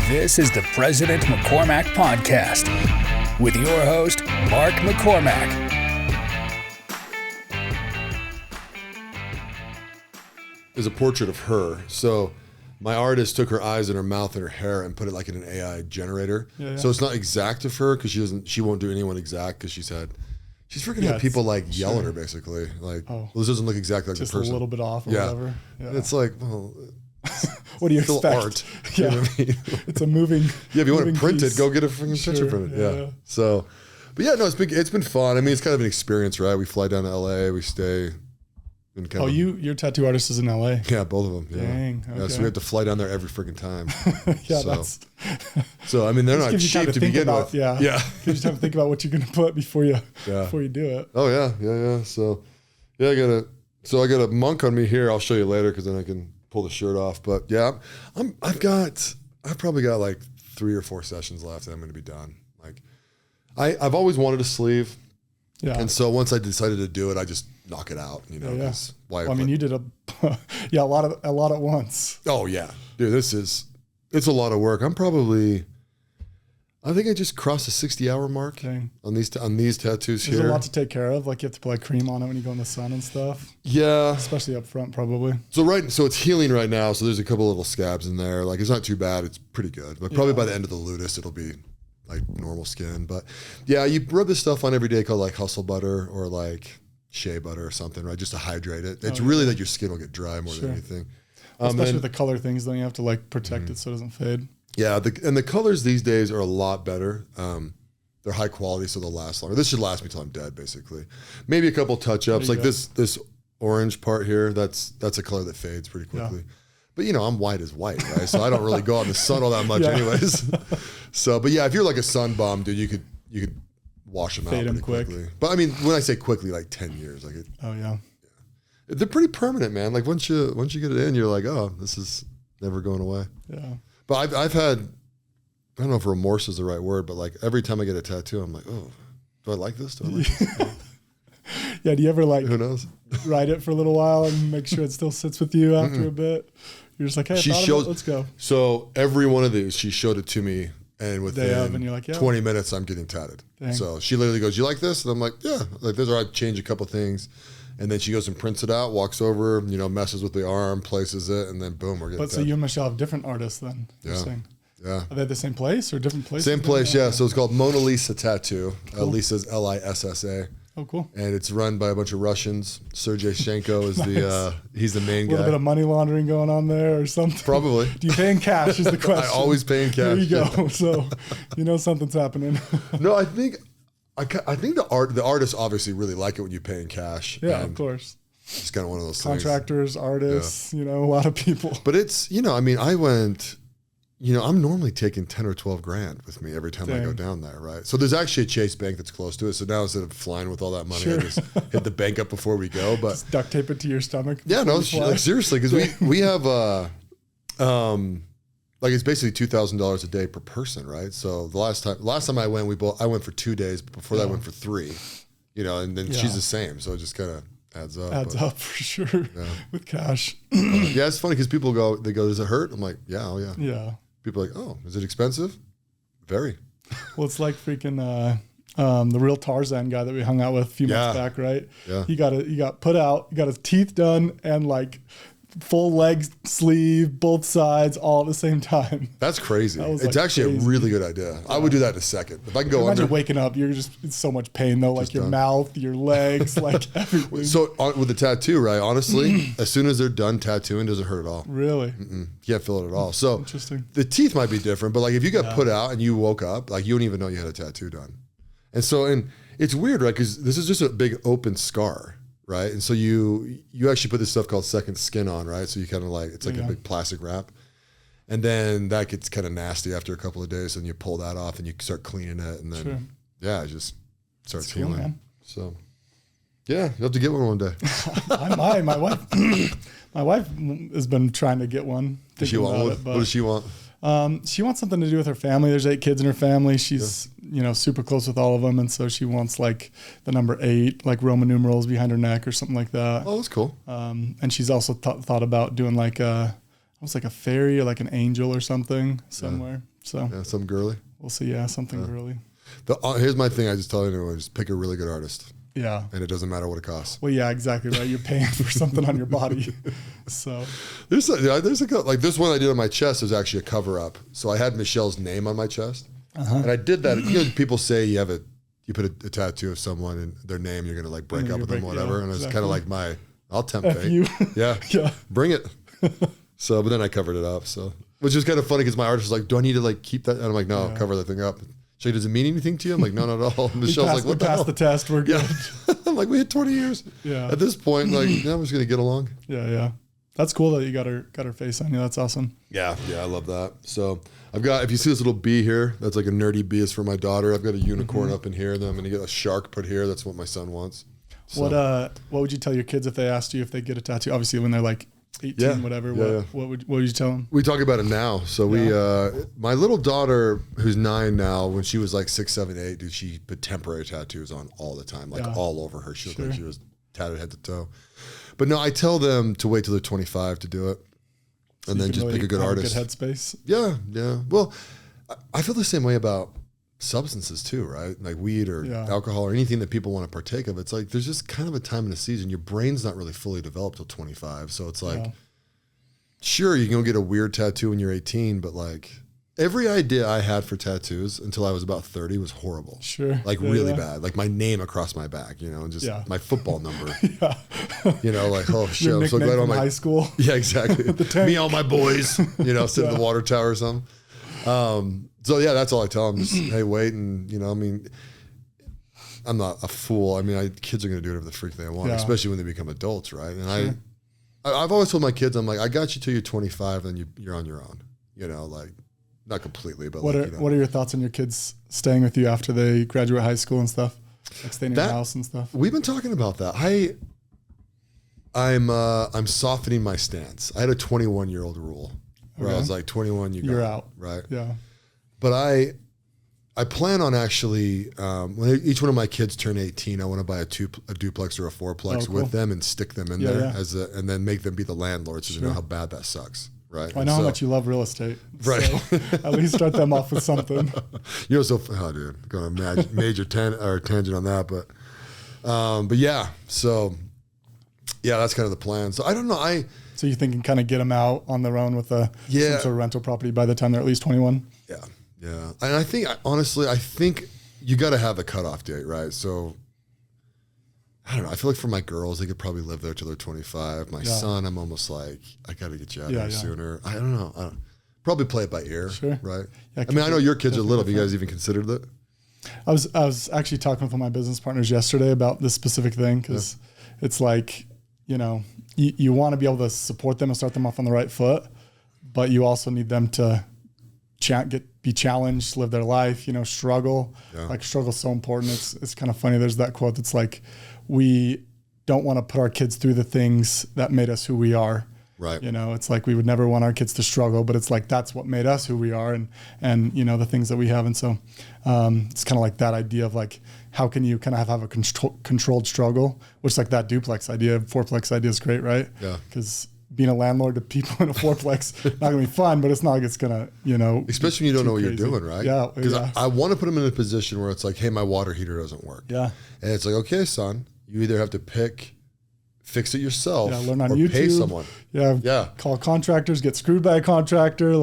This is the President McCormack Podcast with your host, Mark McCormack. Is a portrait of her. So my artist took her eyes and her mouth and her hair and put it like in an AI generator. Yeah. So it's not exact of her because she won't do anyone exact because she's freaking had people like yell at her basically. Like, well, this doesn't look exactly like just the person. a little bit off or whatever. Yeah. It's like, well, what do you expect? Art. Yeah. You know what I mean? It's a moving. Yeah, if you want to print piece. it, go get a freaking picture printed. Yeah. So, but yeah, no, it's been fun. I mean, it's kind of an experience, right? We fly down to LA, we stay. Your tattoo artist is in LA. Yeah, both of them. Yeah. Dang. Okay. Yeah, so we have to fly down there every freaking time. Yeah, so I mean, they're not cheap to begin with. Yeah. Gives you time to think about what you're gonna put before you do it. Oh yeah. So yeah, I got a monk on me here. I'll show you later because then I can pull the shirt off. But yeah, I've probably got like 3 or 4 sessions left and I'm gonna be done. Like I've always wanted a sleeve. Yeah. And so once I decided to do it, I just knock it out, you know. Yeah. Well, I mean, you did a lot at once. Oh yeah, dude, it's a lot of work. I think I just crossed the 60-hour mark on these tattoos here. There's a lot to take care of. Like you have to put like cream on it when you go in the sun and stuff. Yeah, especially up front, probably. So it's healing right now. So there's a couple little scabs in there. Like it's not too bad. It's pretty good. But probably by the end of the luteus, it'll be like normal skin. But yeah, you rub this stuff on every day called like hustle butter or like shea butter or something, right? Just to hydrate it. It's really that your skin will get dry more than anything. Especially with the color things, then you have to like protect it so it doesn't fade. Yeah, and the colors these days are a lot better. They're high quality, so they'll last longer. This should last me till I'm dead, basically. Maybe a couple touch-ups, like this orange part here. That's a color that fades pretty quickly. Yeah. But I'm white as white, right? So I don't really go out in the sun all that much, anyways. So, but yeah, if you're like a sun bum, dude, you could wash them fade out pretty quickly. But I mean, when I say quickly, like 10 years, like it. Oh yeah. They're pretty permanent, man. Like once you get it in, you're like, oh, this is never going away. Yeah. But I've had, I don't know if remorse is the right word, but like every time I get a tattoo, I'm like, oh, do I like this? Do I like this? Yeah. Do you ever like, who knows, ride it for a little while and make sure it still sits with you after a bit? You're just like, hey, let's go. So every one of these, she showed it to me. And within and you're like, 20 minutes, I'm getting tatted. Dang. So she literally goes, you like this? And I'm like, yeah. Like this, or I change a couple things. And then she goes and prints it out, walks over, messes with the arm, places it, and then boom, we're getting tatted. So you and Michelle have different artists then? Yeah. Yeah. Are they the same place or different places? Same place, yeah. So it's called Mona Lisa Tattoo. Cool. Lisa's Lissa. Oh, cool. And it's run by a bunch of Russians. Sergey Shenko is he's the main guy. A little bit of money laundering going on there or something. Probably. Do you pay in cash is the question. I always pay in cash. There you go. So something's happening. No, I think the artists obviously really like it when you pay in cash. Yeah, of course. It's kind of one of those contractors, things. artists, a lot of people. But it's, I went, I'm normally taking 10 or 12 grand with me every time I go down there, right? So there's actually a Chase Bank that's close to it. So now instead of flying with all that money, I just hit the bank up before we go. But just duct tape it to your stomach. Yeah, no, like seriously, because we have like it's basically $2,000 a day per person, right? So the last time I went, I went for 2 days, but before that I went for 3. And then she's the same, so it just kind of adds up. Adds up for sure with cash. Yeah, it's funny because people go, does it hurt? I'm like, yeah, oh yeah. Yeah. People are like, oh, is it expensive? Very. Well, it's like freaking the real Tarzan guy that we hung out with a few months back, right? Yeah. He got put out, got his teeth done, and like full leg sleeve, both sides, all at the same time. That's crazy. It's actually a really good idea. Yeah. I would do that in a second. If I can go Imagine under. waking up, it's so much pain though, like your mouth, your legs, like everything. So with the tattoo, right? Honestly, as soon as they're done tattooing, it doesn't hurt at all. Really? You can't feel it at all. So interesting. The teeth might be different, but like if you got put out and you woke up, like you don't even know you had a tattoo done. And it's weird, right? Because this is just a big open scar. Right. And so you actually put this stuff called second skin on, right? So you kind of like, it's like a big plastic wrap. And then that gets kind of nasty after a couple of days and you pull that off and you start cleaning it. And then, it just starts healing. Cool, man. So yeah, you have to get one day. My wife has been trying to get one. Does she want one? What does she want? She wants something to do with her family. There's 8 kids in her family. She's, super close with all of them. And so she wants like the number 8, like Roman numerals behind her neck or something like that. Oh, that's cool. And she's also thought about doing like almost like a fairy or like an angel or something somewhere. So Yeah, something girly. we'll see. Yeah, something girly. Here's my thing. I just tell anyone, just pick a really good artist. Yeah. And it doesn't matter what it costs. Well, yeah, exactly right. You're paying for something on your body. So There's like this one I did on my chest is actually a cover up. So I had Michelle's name on my chest, and I did that. You know, people say you put a tattoo of someone and their name, you're gonna like break up with them, whatever. And it's kind of like I'll tempt fate. you. Yeah, Yeah. bring it. So, but then I covered it up. So, which is kind of funny because my artist was like, "Do I need to like keep that?" And I'm like, "No, cover that thing up." She's like, "Does it mean anything to you?" I'm like, "No, not at all." Michelle's like, "What the hell?" We passed the test. We're good. Yeah. I'm like, we had 20 years. Yeah. At this point, like, yeah, I'm just gonna get along. Yeah. That's cool that you got her face on you. That's awesome. Yeah, I love that. So I've got, if you see this little bee here, that's like a nerdy bee. It's for my daughter. I've got a unicorn up in here. Then I'm gonna get a shark put here. That's what my son wants. So, What would you tell your kids if they asked you if they get a tattoo? Obviously, when they're like 18, whatever. What would you tell them? we talk about it now. So my little daughter, who's 9 now, when she was like 6, 7, 8, dude, she put temporary tattoos on all the time, like all over her. She looked like she was tatted head to toe. But no, I tell them to wait till they're 25 to do it, and then just really pick a good artist. Good headspace. Yeah. Well, I feel the same way about substances too, right? Like weed or alcohol or anything that people want to partake of. It's like there's just kind of a time in the season. Your brain's not really fully developed till 25, so it's like, sure, you can go get a weird tattoo when you're 18, but like every idea I had for tattoos until I was about 30 was horrible. Sure. Like really bad. Like my name across my back, you know, and just my football number. You know, like, oh shit, I'm so glad on my high school. Yeah, exactly. Me, all my boys, you know, sit in the water tower or something. So yeah, that's all I tell them. Just, hey, wait. And you know, I mean, I'm not a fool. I mean, kids are going to do whatever the freak they want, especially when they become adults. Right. And I've always told my kids, I'm like, I got you till you're 25 and you're on your own, you know, like not completely, but what are your thoughts on your kids staying with you after they graduate high school and stuff? Like staying in your house and stuff? We've been talking about that. I'm softening my stance. I had a 21-year-old rule where I was like, 21, you're out. Right. Yeah. But I plan on actually, when each one of my kids turn 18, I want to buy a duplex or a fourplex with them and stick them in there and then make them be the landlord so they know how bad that sucks. Right. Well, I know how much you love real estate. Right. So at least start them off with something. You know, dude, going to major tangent on that, but yeah. So yeah, that's kind of the plan. So I don't know. So you think you can kind of get them out on their own with some sort of rental property by the time they're at least 21? Yeah. And I think, honestly, you got to have a cutoff date, right? So I don't know. I feel like for my girls, they could probably live there till they're 25. My son, I'm almost like, I got to get you out here sooner. I don't know. Probably play it by ear, right? Yeah, I mean, I know your kids are little. Have you guys even considered that? I was actually talking with one of my business partners yesterday about this specific thing because it's like, you know, you want to be able to support them and start them off on the right foot, but you also need them to be challenged, live their life, you know, struggle. Like struggle's so important. It's kind of funny. There's that quote that's like, we don't want to put our kids through the things that made us who we are. Right. You know, it's like we would never want our kids to struggle, but it's like that's what made us who we are and you know, the things that we have. And so it's kind of like that idea of like, how can you kind of have a controlled struggle, which like that duplex idea, fourplex idea is great, right? Yeah. Because being a landlord to people in a fourplex, not gonna be fun, but it's not like it's gonna, you know. Especially when you don't know what you're doing, right? Yeah. Because I want to put them in a position where it's like, hey, my water heater doesn't work. Yeah. And it's like, okay, son, you either have to fix it yourself learn on or YouTube. pay someone. Yeah. Call contractors, get screwed by a contractor,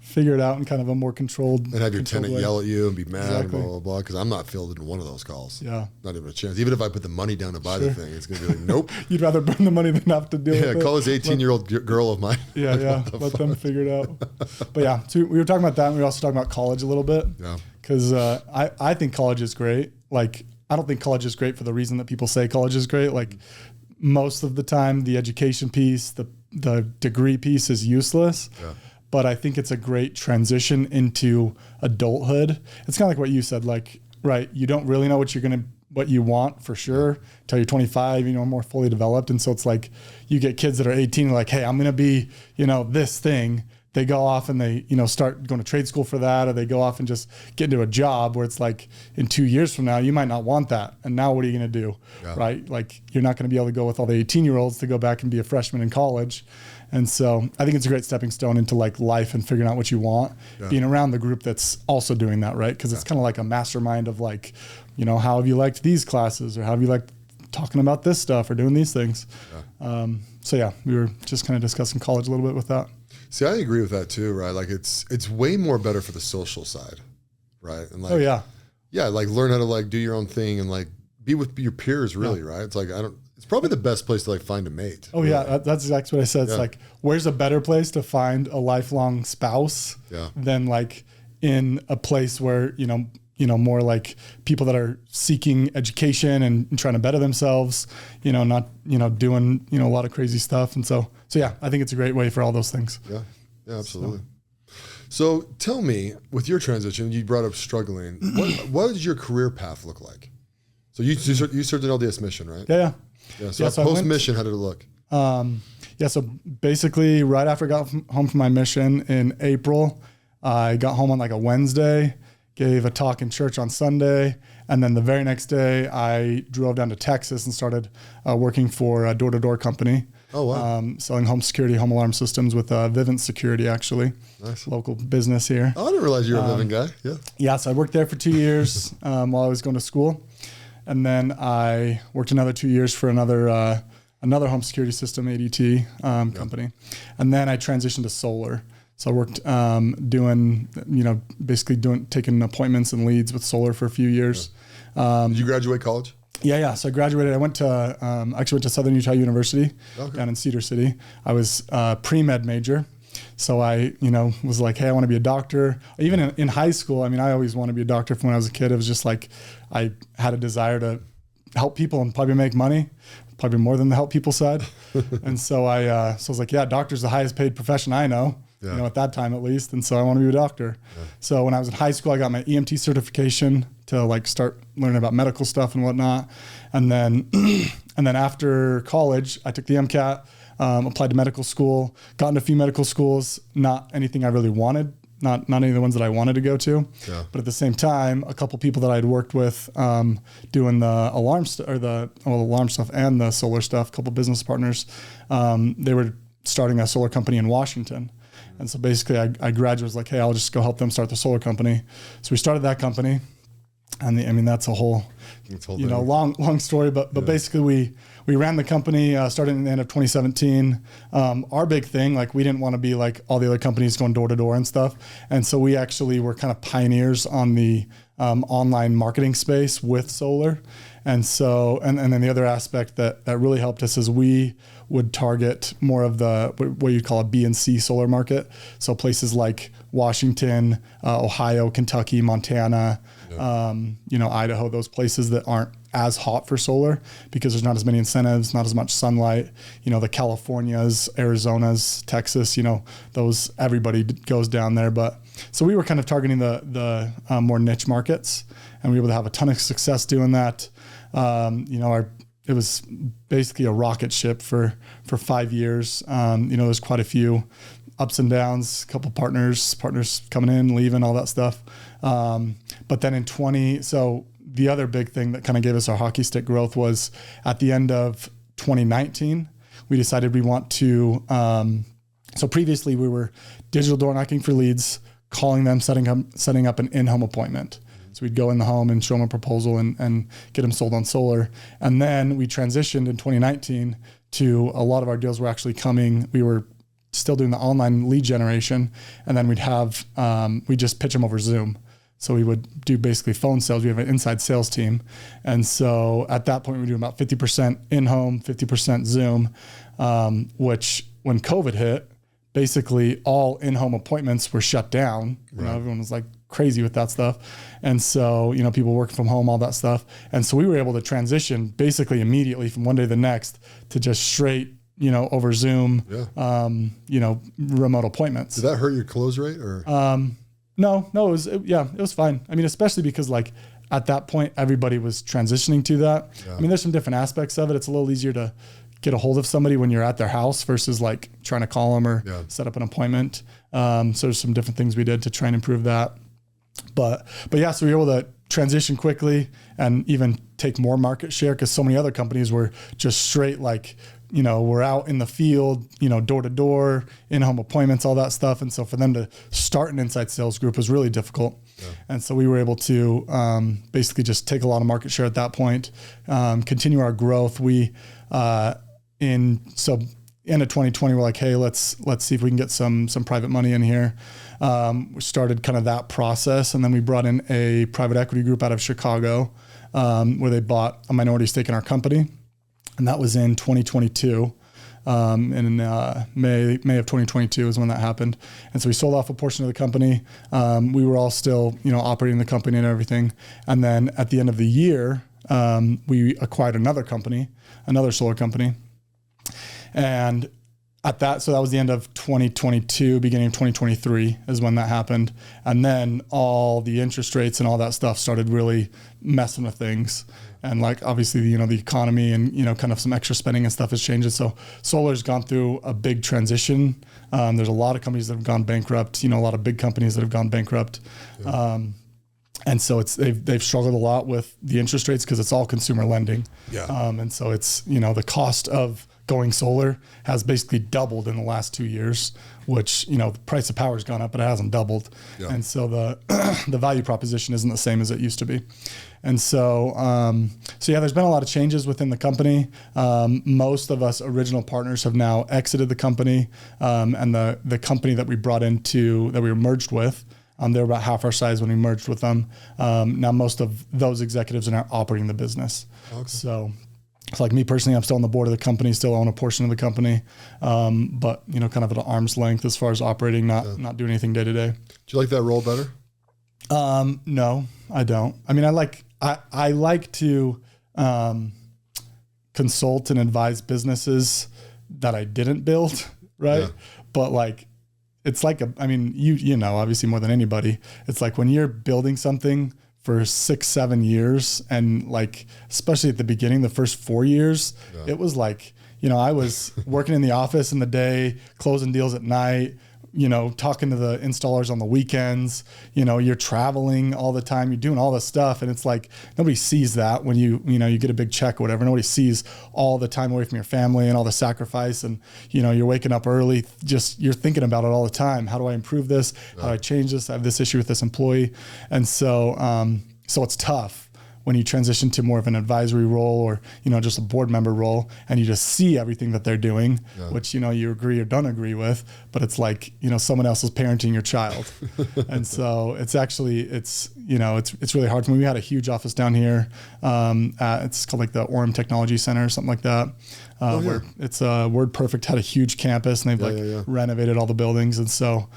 figure it out in kind of a more controlled and have your tenant way. Yell at you and be mad and blah, blah, blah. Because I'm not fielding one of those calls. Yeah. Not even a chance. Even if I put the money down to buy the thing, it's going to be like, nope. You'd rather burn the money than have to deal with it. Yeah, call this 18-year-old girl of mine. Yeah. Let them figure it out. But yeah, so we were talking about that, and we were also talking about college a little bit. Yeah. Because I think college is great. Like, I don't think college is great for the reason that people say college is great. Like, most of the time, the education piece, the degree piece is useless. Yeah. But I think it's a great transition into adulthood. It's kind of like what you said, like, right, you don't really know what you want for sure until you're 25, you know, more fully developed. And so it's like you get kids that are 18, like, hey, I'm going to be, you know, this thing. They go off and they, you know, start going to trade school for that, or they go off and just get into a job where it's like in 2 years from now, you might not want that. And now what are you going to do? Yeah. Right? Like, you're not going to be able to go with all the 18-year-olds to go back and be a freshman in college. And so I think it's a great stepping stone into like life and figuring out what you want, being around the group that's also doing that, right? Because it's kind of like a mastermind of like, you know, how have you liked these classes, or how have you liked talking about this stuff or doing these things? So yeah, we were just kind of discussing college a little bit with that. See, I agree with that too, right? Like it's way more better for the social side, right? And like, like learn how to like do your own thing and like be with your peers, really, right? It's like it's probably the best place to like find a mate. Oh really. Yeah, that's exactly what I said. It's like, where's a better place to find a lifelong spouse than like in a place where you know more like people that are seeking education and trying to better themselves, you know, not doing a lot of crazy stuff. And so yeah, I think it's a great way for all those things. Yeah, absolutely. So tell me, with your transition, you brought up struggling. What does your career path look like? So you served an LDS mission, right? Yeah. So post mission, how did it look? So basically, right after I got home from my mission in April, I got home on like a Wednesday, gave a talk in church on Sunday, and then the very next day, I drove down to Texas and started working for a door-to-door company. Oh, wow. Selling home security, home alarm systems with Vivint Security, actually. Nice. Local business here. Oh, I didn't realize you were a Vivint guy. Yeah. Yeah, so I worked there for 2 years while I was going to school. And then I worked another 2 years for another home security system, ADT company. And then I transitioned to solar. So I worked taking appointments and leads with solar for a few years. Did you graduate college? Yeah. So I graduated. I went to Southern Utah University down in Cedar City. I was a pre-med major. So I, was like, hey, I want to be a doctor. Even in high school, I mean, I always wanted to be a doctor from when I was a kid. It was just like, I had a desire to help people and probably make money, probably more than the help people side. And so I was like, yeah, doctor's the highest paid profession I know. At that time at least. And so I want to be a doctor. Yeah. So when I was in high school, I got my EMT certification to like start learning about medical stuff and whatnot. And then, after college, I took the MCAT, applied to medical school, got into a few medical schools, not anything I really wanted, not any of the ones that I wanted to go to. Yeah. But at the same time, a couple people that I'd worked with doing the alarm stuff and the solar stuff, a couple business partners, they were starting a solar company in Washington. And so basically I graduated, was like, hey, I'll just go help them start the solar company. So we started that company. And that's a whole, long story, but basically we ran the company, started in the end of 2017. Our big thing, like we didn't want to be like all the other companies going door to door and stuff. And so we actually were kind of pioneers on the online marketing space with solar. And so, and then the other aspect that really helped us is we would target more of the, what you'd call a B and C solar market. So places like Washington, Ohio, Kentucky, Montana, Idaho, those places that aren't as hot for solar because there's not as many incentives, not as much sunlight, the Californias, Arizonas, Texas, those, everybody goes down there. But so we were kind of targeting the more niche markets, and we were able to have a ton of success doing that. It was basically a rocket ship for 5 years. There's quite a few ups and downs, a couple partners coming in, leaving, all that stuff. But then so the other big thing that kind of gave us our hockey stick growth was at the end of 2019, we decided we want to, so previously we were digital door knocking for leads, calling them, setting up an in-home appointment. So we'd go in the home and show them a proposal and get them sold on solar. And then we transitioned in 2019 to a lot of our deals were actually coming. We were still doing the online lead generation. And then we just pitch them over Zoom. So we would do basically phone sales. We have an inside sales team. And so at that point, we were doing about 50% in-home, 50% Zoom, which when COVID hit, basically all in-home appointments were shut down. Right. Everyone was like crazy with that stuff. And so, people working from home, all that stuff. And so we were able to transition basically immediately from one day to the next to just straight, over Zoom, remote appointments. Did that hurt your close rate or? No, it was fine. I mean, especially because like at that point, everybody was transitioning to that. Yeah. I mean, there's some different aspects of it. It's a little easier to get a hold of somebody when you're at their house versus like trying to call them or set up an appointment. So there's some different things we did to try and improve that. But yeah, so we were able to transition quickly and even take more market share because so many other companies were just straight like were out in the field, door to door, in-home appointments, all that stuff. And so for them to start an inside sales group was really difficult. Yeah. And so we were able to basically just take a lot of market share at that point, continue our growth. We, end of 2020, we're like, hey, let's see if we can get some private money in here. We started kind of that process, and then we brought in a private equity group out of Chicago, where they bought a minority stake in our company, and that was in 2022. In May of 2022 is when that happened. And so we sold off a portion of the company. We were all still, operating the company and everything. And then at the end of the year, we acquired another solar company. And so that was the end of 2022, beginning of 2023 is when that happened. And then all the interest rates and all that stuff started really messing with things. And like, obviously, the economy and, kind of some extra spending and stuff has changed. And so solar's gone through a big transition. There's a lot of companies that have gone bankrupt, a lot of big companies that have gone bankrupt. Yeah. And so they've struggled a lot with the interest rates because it's all consumer lending. Yeah. And so it's, the cost of going solar has basically doubled in the last 2 years, which, the price of power has gone up, but it hasn't doubled. Yeah. And so the value proposition isn't the same as it used to be. And so, there's been a lot of changes within the company. Most of us original partners have now exited the company. And the company that we brought into, that we were merged with, they were about half our size when we merged with them. Now most of those executives are now operating the business. Okay. So like me personally, I'm still on the board of the company, still own a portion of the company. But kind of at an arm's length as far as operating, not doing anything day to day. Do you like that role better? No, I don't. I mean, I like to consult and advise businesses that I didn't build, right? Yeah. But like, it's like obviously more than anybody, it's like when you're building something for 6-7 years, and like, especially at the beginning, the first 4 years, it was like, I was working in the office in the day, closing deals at night, talking to the installers on the weekends, you're traveling all the time, you're doing all this stuff. And it's like, nobody sees that when you get a big check or whatever. Nobody sees all the time away from your family and all the sacrifice. And, you're waking up early, you're thinking about it all the time. How do I improve this? How do I change this? I have this issue with this employee. And so it's tough when you transition to more of an advisory role or, just a board member role, and you just see everything that they're doing, which, you agree or don't agree with, but it's like, someone else is parenting your child. And so it's actually, it's really hard for me. We had a huge office down here. It's called like the Orem Technology Center or something like that. Where it's WordPerfect had a huge campus, and they've renovated all the buildings. And so,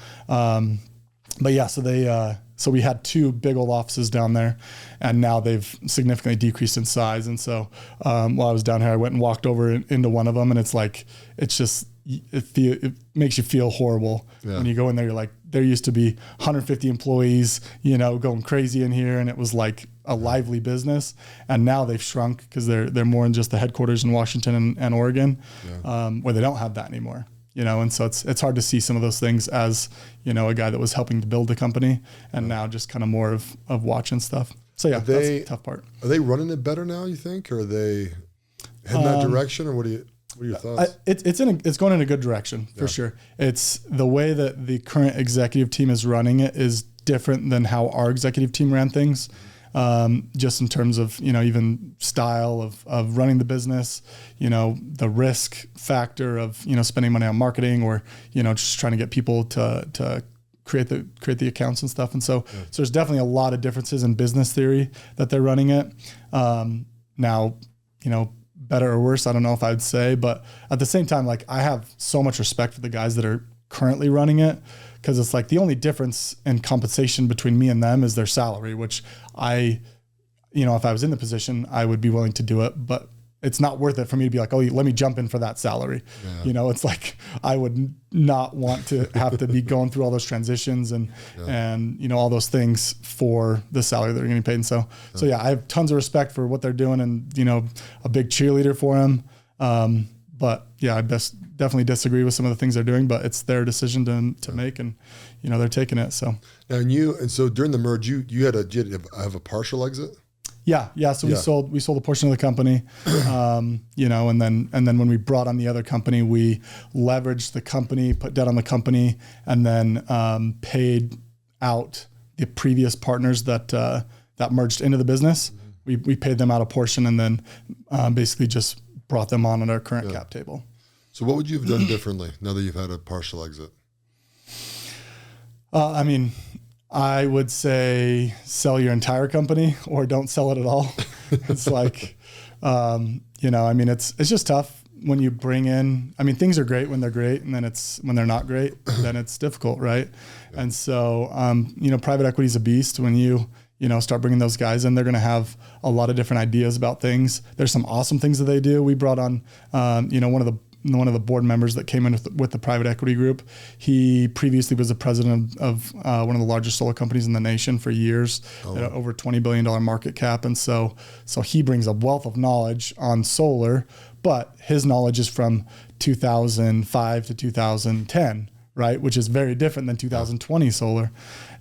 so we had 2 big old offices down there, and now they've significantly decreased in size. And so while I was down here, I went and walked over into one of them, and it's like, it makes you feel horrible when you go in there. You're like, there used to be 150 employees, going crazy in here, and it was like a lively business. And now they've shrunk because they're more in just the headquarters in Washington and Oregon, where they don't have that anymore. And so it's hard to see some of those things as, a guy that was helping to build the company, and now just kind of more of watching stuff. So that's the tough part. Are they running it better now, you think, or are they heading that direction, or what are your thoughts? It's going in a good direction for sure. It's the way that the current executive team is running it is different than how our executive team ran things. Just in terms of, even style of running the business, the risk factor of, spending money on marketing, or, just trying to get people to create the accounts and stuff. And so there's definitely a lot of differences in business theory that they're running it. Now, better or worse, I don't know if I'd say, but at the same time, like, I have so much respect for the guys that are currently running it, because it's like the only difference in compensation between me and them is their salary, which if I was in the position, I would be willing to do it, but it's not worth it for me to be like, oh, let me jump in for that salary. Yeah. It's like, I would not want to have to be going through all those transitions and all those things for the salary that they're getting paid. And so I have tons of respect for what they're doing, and, a big cheerleader for them. But I definitely disagree with some of the things they're doing, but it's their decision to make, and, they're taking it. So. Now, and so during the merge, you had a partial exit? Yeah. So we sold a portion of the company, and then when we brought on the other company, we leveraged the company, put debt on the company, and then paid out the previous partners that merged into the business. We paid them out a portion, and then basically just brought them on our current cap table. So what would you have done differently now that you've had a partial exit? I would say sell your entire company or don't sell it at all. It's like, it's just tough when you bring in, things are great when they're great. And then when they're not great, then it's difficult. Right. Yeah. And so, private equity is a beast. When you start bringing those guys in, they're going to have a lot of different ideas about things. There's some awesome things that they do. We brought on, one of the board members that came in with the private equity group. He previously was the president of one of the largest solar companies in the nation for years, over $20 billion market cap. And so he brings a wealth of knowledge on solar, but his knowledge is from 2005 to 2010, right? Which is very different than 2020 solar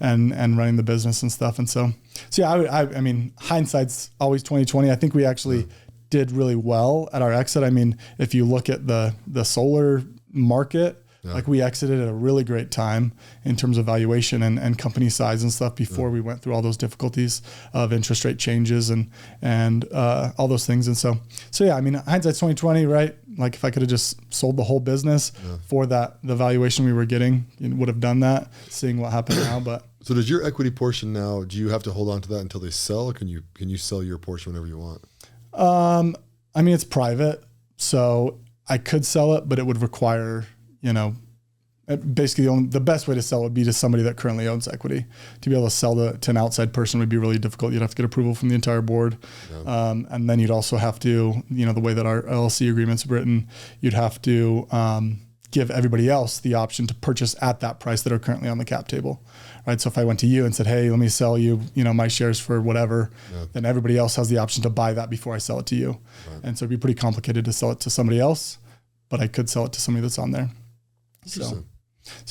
and running the business and stuff. And so hindsight's always 2020. I think we actually did really well at our exit. If you look at the solar market, like we exited at a really great time in terms of valuation and company size and stuff before we went through all those difficulties of interest rate changes and all those things. And so hindsight's 2020, right? Like if I could have just sold the whole business for the valuation we were getting, would have done that, seeing what happened now. But so does your equity portion now, do you have to hold on to that until they sell, or can you sell your portion whenever you want? It's private, so I could sell it, but it would require, basically the best way to sell it would be to somebody that currently owns equity. To be able to sell to an outside person would be really difficult. You'd have to get approval from the entire board. Yeah. And then you'd also have to, the way that our LLC agreement's written, you'd have to, give everybody else the option to purchase at that price that are currently on the cap table. Right. So if I went to you and said, hey, let me sell you, my shares for whatever, then everybody else has the option to buy that before I sell it to you. Right. And so it'd be pretty complicated to sell it to somebody else, but I could sell it to somebody that's on there. So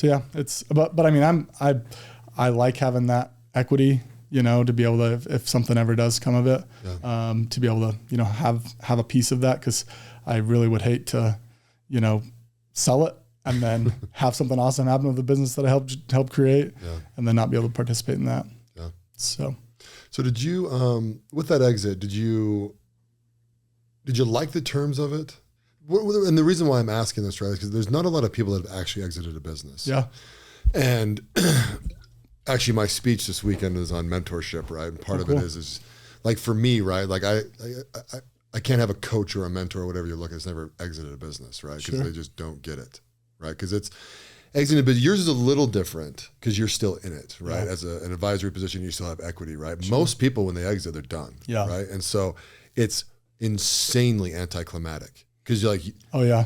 yeah, I like having that equity, to be able to, if something ever does come of it, to be able to, have a piece of that. 'Cause I really would hate to, sell it and then have something awesome happen with the business that I helped create and then not be able to participate in that. Yeah. So did you, with that exit, did you like the terms of it? And the reason why I'm asking this, right, is because there's not a lot of people that have actually exited a business. Yeah. And actually my speech this weekend is on mentorship, right? And part of it is like for me, right? Like I can't have a coach or a mentor or whatever you look at. It's never exited a business, right? Because they just don't get it, right? Because it's exiting a business. Yours is a little different because you're still in it, right? Yeah. As an advisory position, you still have equity, right? Sure. Most people, when they exit, they're done, right? And so it's insanely anticlimactic because you're like, oh yeah.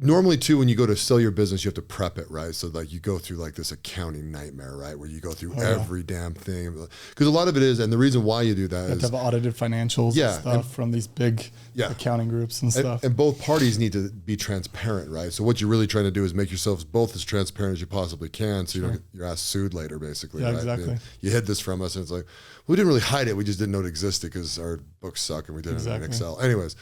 Normally too, when you go to sell your business, you have to prep it, right? So like you go through like this accounting nightmare, right? Where you go through every damn thing. Because a lot of it is, and the reason why you do that is... You have to have audited financials and stuff from these big accounting groups and stuff. And both parties need to be transparent, right? So what you're really trying to do is make yourselves both as transparent as you possibly can so you don't get your ass sued later, basically, right? Exactly. And you hid this from us and it's like, we didn't really hide it. We just didn't know it existed because our books suck and we did it in Excel. Anyways.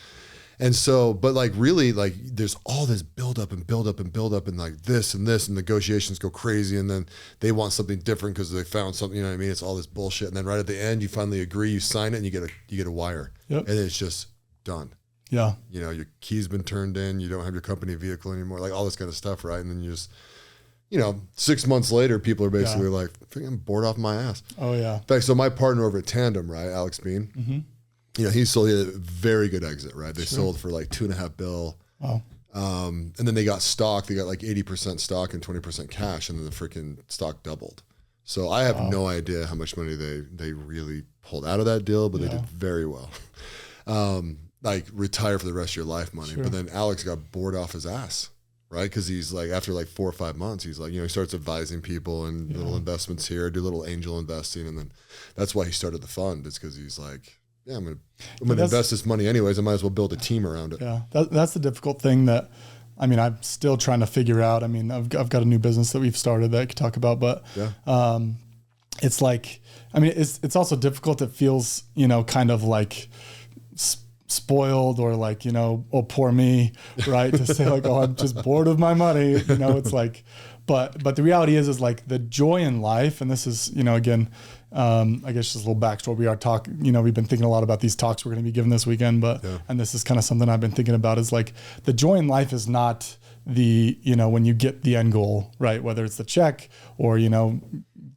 And so, but like really like there's all this build up and like this and negotiations go crazy. And then they want something different because they found something, you know what I mean? It's all this bullshit. And then right at the end, you finally agree, you sign it and you get a wire and it's just done. Yeah. Your key's been turned in, you don't have your company vehicle anymore, like all this kind of stuff. Right. And then you just, 6 months later, people are basically like, I'm bored off my ass. Oh yeah. In fact, so my partner over at Tandem, right, Alex Bean, he sold a very good exit, right? They sold for like $2.5 billion. Wow. And then they got stock. They got like 80% stock and 20% cash, and then the freaking stock doubled. So I have no idea how much money they really pulled out of that deal, but they did very well. Like retire for the rest of your life money. But then Alex got bored off his ass, right? Because he's like, after like 4 or 5 months, he's like, he starts advising people and little investments here, do little angel investing. And then that's why he started the fund. It's because he's like, I'm going to invest this money anyways. I might as well build a team around it. Yeah, that's the difficult thing that, I'm still trying to figure out. I've got a new business that we've started that I could talk about, but it's like, I mean, it's also difficult. It feels, you know, kind of like spoiled or like, you know, oh, poor me, right? To say like, oh, I'm just bored of my money. You know, it's like, but the reality is like the joy in life. And this is, you know, again, I guess just a little backstory. We've been thinking a lot about these talks we're going to be giving this weekend, and this is kind of something I've been thinking about is like the joy in life is not the, you know, when you get the end goal, right? Whether it's the check or, you know,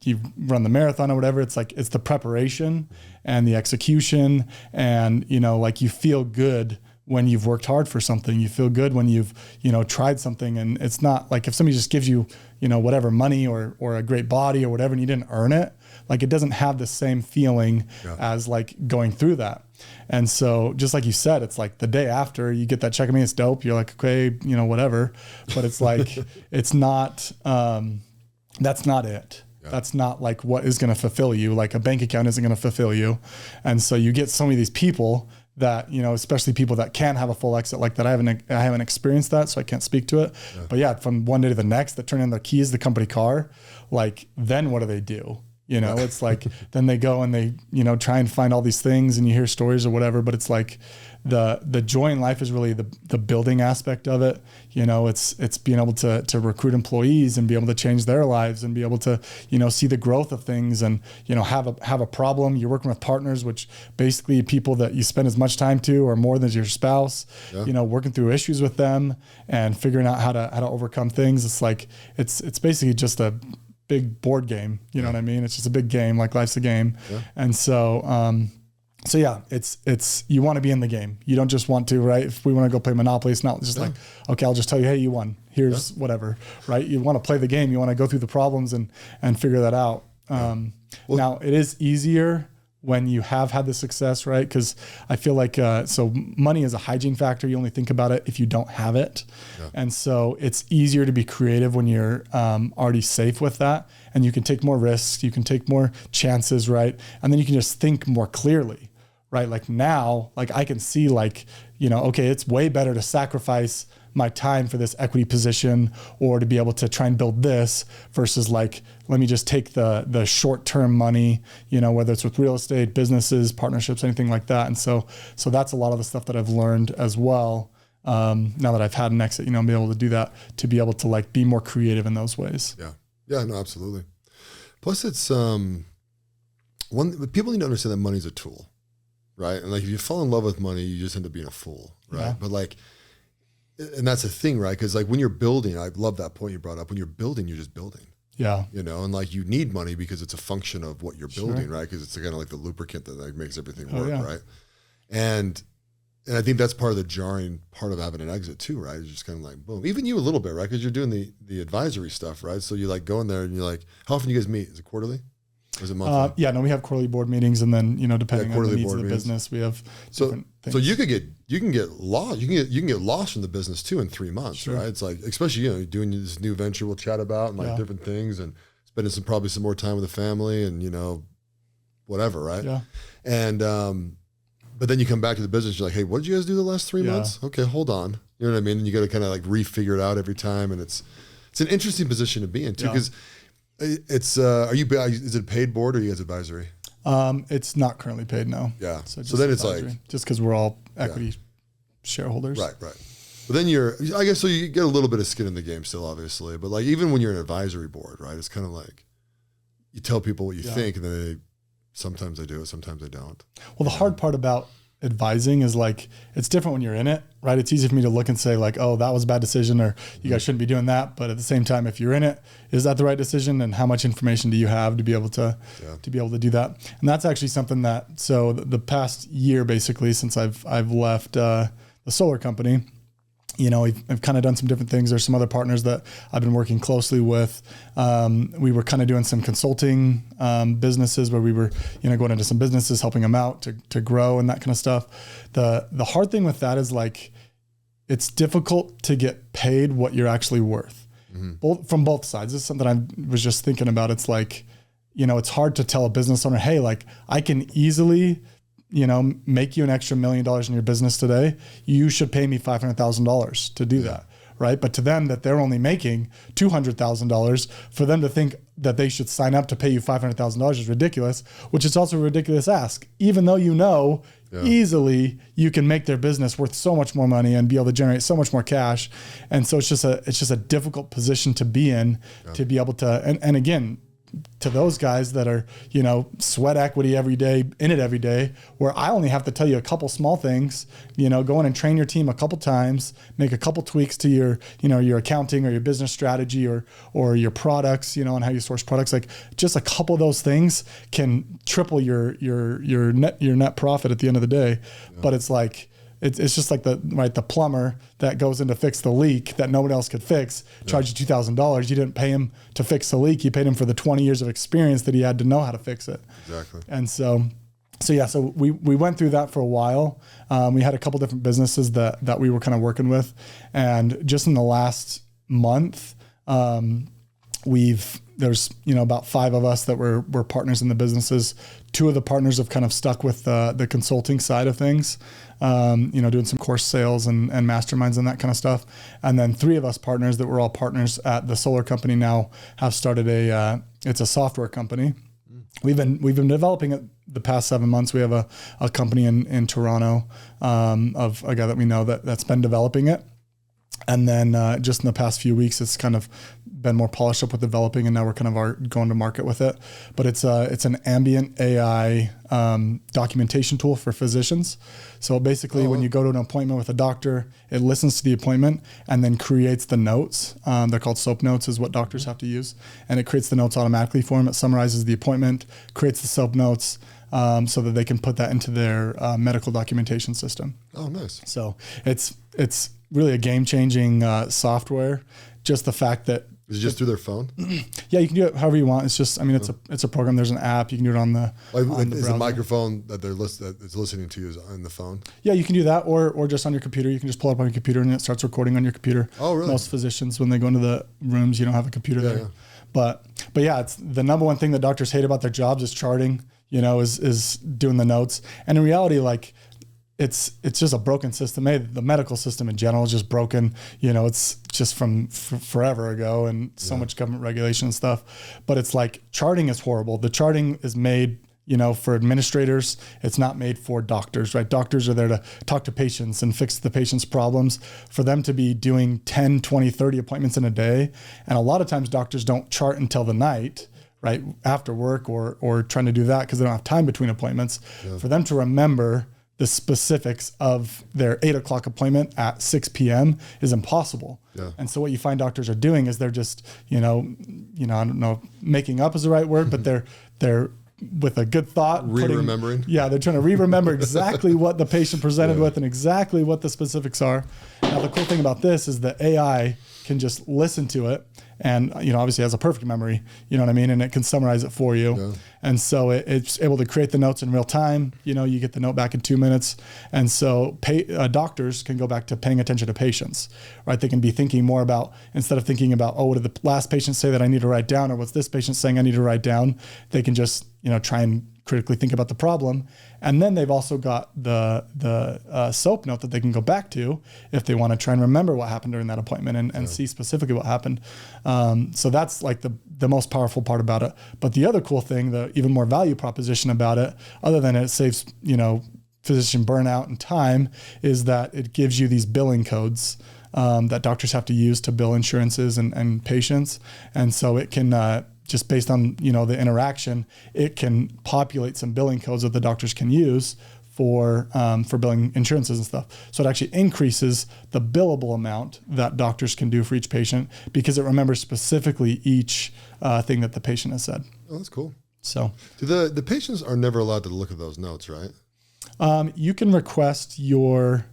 you run the marathon or whatever, it's like, it's the preparation and the execution. And, you know, like you feel good when you've worked hard for something. You feel good when you've, you know, tried something. And it's not like if somebody just gives you, you know, whatever money or a great body or whatever, and you didn't earn it, like it doesn't have the same feeling as like going through that. And so just like you said, it's like the day after you get that check, I mean, it's dope. You're like, okay, you know, whatever, but it's like, it's not, that's not it. Yeah. That's not like what is going to fulfill you. Like a bank account isn't going to fulfill you. And so you get so many of these people that, you know, especially people that can't have a full exit like that. I haven't experienced that, so I can't speak to it. Yeah. But yeah, from one day to the next, that turn in their keys, the company car, like then what do? You know, it's like, then they go and they, you know, try and find all these things and you hear stories or whatever, but it's like the joy in life is really the building aspect of it. You know, it's being able to recruit employees and be able to change their lives and be able to, you know, see the growth of things and, you know, have a problem. You're working with partners, which basically people that you spend as much time to or more than your spouse, you know, working through issues with them and figuring out how to overcome things. It's like, it's basically just a big board game. You know what I mean? It's just a big game, like life's a game. Yeah. And so, so yeah, it's, you want to be in the game. You don't just want to, right? If we want to go play Monopoly, it's not just like, okay, I'll just tell you, hey, you won. Here's whatever, right? You want to play the game. You want to go through the problems and figure that out. Now it is easier when you have had the success, right? Because I feel like, so money is a hygiene factor. You only think about it if you don't have it. Yeah. And so it's easier to be creative when you're already safe with that. And you can take more risks, you can take more chances, right? And then you can just think more clearly, right? Like now, like I can see like, you know, okay, it's way better to sacrifice my time for this equity position or to be able to try and build this versus like, let me just take the short-term money, you know, whether it's with real estate, businesses, partnerships, anything like that. And so that's a lot of the stuff that I've learned as well. Now that I've had an exit, you know, be able to do that, to be able to like be more creative in those ways. Yeah. Yeah, no, absolutely. Plus it's, people need to understand that money's a tool, right? And like, if you fall in love with money, you just end up being a fool, right? Yeah. But like, and that's the thing, right? Because like when you're building, I love that point you brought up. When you're building, you're just building. Yeah. You know, and like you need money because it's a function of what you're building, right? Because it's kind of like the lubricant that like makes everything work, right? And I think that's part of the jarring part of having an exit too, right? It's just kind of like boom. Even you a little bit, right? Because you're doing the advisory stuff, right? So you like go in there and you're like, how often do you guys meet? Is it quarterly? Or is it monthly? Yeah, no, we have quarterly board meetings, and then, you know, depending on the needs of the business, we have different things. So you can get lost. You can get lost from the business too in 3 months, right? It's like, especially, you know, doing this new venture we'll chat about and like different things and spending probably some more time with the family and, you know, whatever, right? Yeah. And but then you come back to the business, you're like, hey, what did you guys do the last 3 months? Okay, hold on. You know what I mean? And you got to kind of like refigure it out every time, and it's an interesting position to be in too, because it's is it a paid board or you guys advisory? It's not currently paid, no. Yeah. So then it's advisory, like just because we're all equity shareholders. Right. But then I guess so you get a little bit of skin in the game still, obviously. But like even when you're an advisory board, right? It's kind of like you tell people what you think, and then sometimes they do it, sometimes they don't. Well, the hard part about advising is like, it's different when you're in it, right? It's easy for me to look and say like, oh, that was a bad decision, or you guys shouldn't be doing that. But at the same time, if you're in it, is that the right decision? And how much information do you have to be able to do that? And that's actually something that, so the past year, basically, since I've left the solar company, you know, I've kind of done some different things. There's some other partners that I've been working closely with. We were kind of doing some consulting businesses where we were, you know, going into some businesses, helping them out to grow and that kind of stuff. The hard thing with that is like, it's difficult to get paid what you're actually worth, from both sides. This is something I was just thinking about. It's like, you know, it's hard to tell a business owner, hey, like I can easily, you know, make you an extra $1 million in your business today. You should pay me $500,000 to do that. right? But to them that they're only making $200,000, for them to think that they should sign up to pay you $500,000 is ridiculous, which is also a ridiculous ask, even though easily you can make their business worth so much more money and be able to generate so much more cash. And so it's just a difficult position to be in, to be able to, and again, to those guys that are, sweat equity every day, in it every day, where I only have to tell you a couple small things, go in and train your team a couple times, make a couple tweaks to your, your accounting or your business strategy or your products, and how you source products. Like just a couple of those things can triple your net profit at the end of the day. Yeah. But it's like, it's just like the plumber that goes in to fix the leak that nobody else could fix, charged you $2,000. You didn't pay him to fix the leak. You paid him for the 20 years of experience that he had to know how to fix it. Exactly. And so we went through that for a while. We had a couple different businesses that we were kind of working with. And just in the last month, there's about 5 of us that were partners in the businesses. 2 of the partners have kind of stuck with the consulting side of things, doing some course sales and masterminds and that kind of stuff. And then 3 of us partners that were all partners at the solar company now have started it's a software company. We've been developing it the past 7 months. We have a company in Toronto of a guy that we know that's been developing it. And then just in the past few weeks, it's kind of been more polished up with developing, and now we're kind of going to market with it. But it's an ambient AI documentation tool for physicians. So basically, when you go to an appointment with a doctor, it listens to the appointment and then creates the notes. They're called SOAP notes, is what doctors have to use, and it creates the notes automatically for them. It summarizes the appointment, creates the SOAP notes. So that they can put that into their medical documentation system. Oh, nice. So it's really a game-changing software. Just the fact that is it just through their phone? Yeah, you can do it however you want. It's just, it's a program. There's an app. You can do it on the. Is the microphone that it's listening to is on the phone? Yeah, you can do that, or just on your computer. You can just pull it up on your computer and it starts recording on your computer. Oh, really? Most physicians, when they go into the rooms, you don't have a computer there. Yeah. But yeah, it's the number one thing that doctors hate about their jobs is charting. Is doing the notes. And in reality, like it's just a broken system. The medical system in general is just broken. It's just from forever ago and so much government regulation and stuff. But it's like charting is horrible. The charting is made, for administrators. It's not made for doctors, right? Doctors are there to talk to patients and fix the patient's problems. For them to be doing 10, 20, 30 appointments in a day. And a lot of times doctors don't chart until the night, right after work or trying to do that because they don't have time between appointments. Yeah. For them to remember the specifics of their 8 o'clock appointment at 6 p.m. is impossible. Yeah. And so what you find doctors are doing is they're just, I don't know, making up is the right word, but they're with a good thought. Remembering. Yeah, they're trying to remember exactly what the patient presented with and exactly what the specifics are. Now, the cool thing about this is that AI can just listen to it and, obviously has a perfect memory, you know what I mean? And it can summarize it for you. Yeah. And so it's able to create the notes in real time. You get the note back in 2 minutes. And so doctors can go back to paying attention to patients, right? They can be thinking more about, instead of thinking about, what did the last patient say that I need to write down? Or what's this patient saying I need to write down? They can just, try and critically think about the problem. And then they've also got the SOAP note that they can go back to if they want to try and remember what happened during that appointment and see specifically what happened. So that's like the most powerful part about it. But the other cool thing, the even more value proposition about it, other than it saves, physician burnout and time, is that it gives you these billing codes that doctors have to use to bill insurances and patients. And so it can, just based on, the interaction, it can populate some billing codes that the doctors can use for billing insurances and stuff. So it actually increases the billable amount that doctors can do for each patient because it remembers specifically each thing that the patient has said. Oh, that's cool. So the patients are never allowed to look at those notes, right? You can request your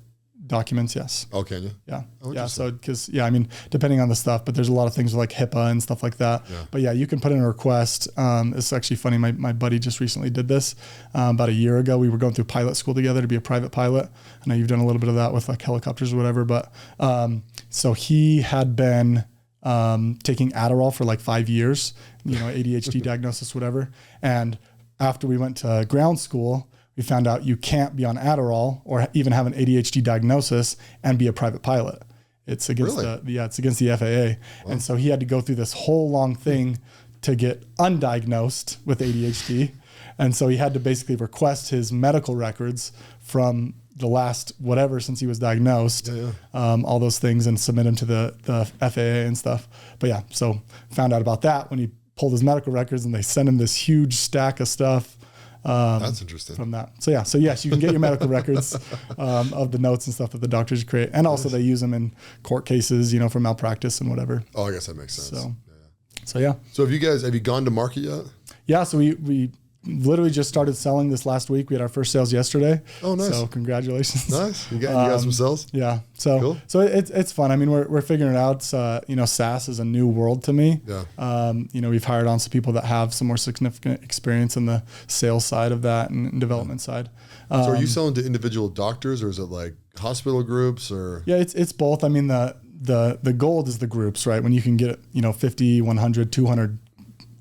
documents, yes. Oh, can you? Yeah. Oh, yeah. So, depending on the stuff, but there's a lot of things like HIPAA and stuff like that. Yeah. But yeah, you can put in a request. It's actually funny. My buddy just recently did this about a year ago. We were going through pilot school together to be a private pilot. I know you've done a little bit of that with like helicopters or whatever, but so he had been taking Adderall for like 5 years, ADHD diagnosis, whatever. And after we went to ground school, we found out you can't be on Adderall or even have an ADHD diagnosis and be a private pilot. It's against Really? it's against the FAA. And so he had to go through this whole long thing to get undiagnosed with ADHD. And so he had to basically request his medical records from the last whatever since he was diagnosed, all those things, and submit them to the FAA and stuff. But yeah, so found out about that when he pulled his medical records, and they sent him this huge stack of stuff. That's interesting. From that. So yeah, yes, you can get your medical records of the notes and stuff that the doctors create. And also they use them in court cases, for malpractice and whatever. Oh, I guess that makes sense. So yeah. So have you gone to market yet? Yeah, so we literally just started selling this last week. We had our first sales yesterday. Oh, nice. So congratulations. Nice. You got some sales? Yeah. So cool. So it's fun. I mean, we're figuring it out. SaaS is a new world to me. Yeah. We've hired on some people that have some more significant experience in the sales side of that and development side. So are you selling to individual doctors, or is it like hospital groups, or? Yeah, it's both. I mean, the gold is the groups, right? When you can get, 50, 100, 200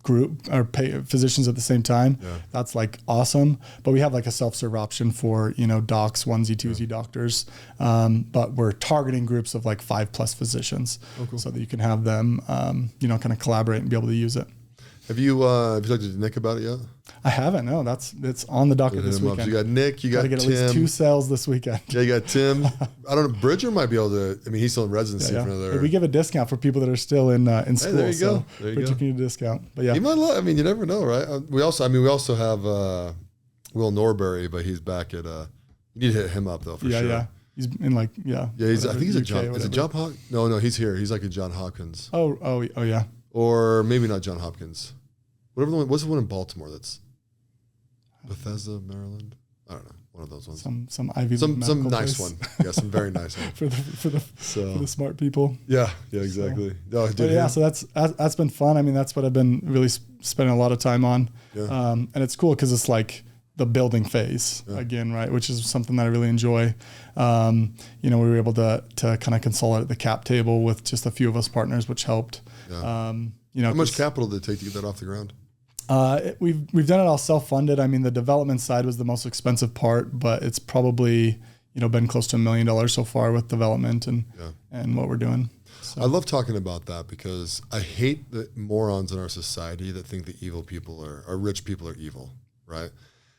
group or physicians at the same time, that's like awesome. But we have like a self-serve option for, docs, onesie, twosie doctors. But we're targeting groups of like 5+ physicians so that you can have them, kind of collaborate and be able to use it. Have you talked to Nick about it yet? I haven't. No, it's on the docket this weekend. So you got Nick, you got Tim. Gotta get at least 2 sales this weekend. Yeah, you got Tim. I don't know. Bridger might be able to. I mean, he's still in residency for another. We give a discount for people that are still in school. Hey, there you go. Bridger can get a discount. But yeah, he might. I mean, you never know, right? We also have Will Norbury, but he's back at. You need to hit him up though for sure. Yeah. He's in I think he's a John. Is it John Hopkins? No, he's here. He's like a John Hopkins. Oh yeah. Or maybe not John Hopkins. Whatever the one. What's the one in Baltimore that's Bethesda, Maryland? I don't know. One of those ones. Some Ivy League some nice place. one. Yeah, some very nice one for the smart people. Yeah, exactly. So that's been fun. I mean, that's what I've been really spending a lot of time on. Yeah. And it's cool because it's like the building phase again, right? Which is something that I really enjoy. We were able to kind of consolidate the cap table with just a few of us partners, which helped. Yeah. How much capital did it take to get that off the ground? We've done it all self-funded. I mean, the development side was the most expensive part, but it's probably, been close to $1 million so far with development and what we're doing. So. I love talking about that because I hate the morons in our society that think that evil people or rich people are evil, right?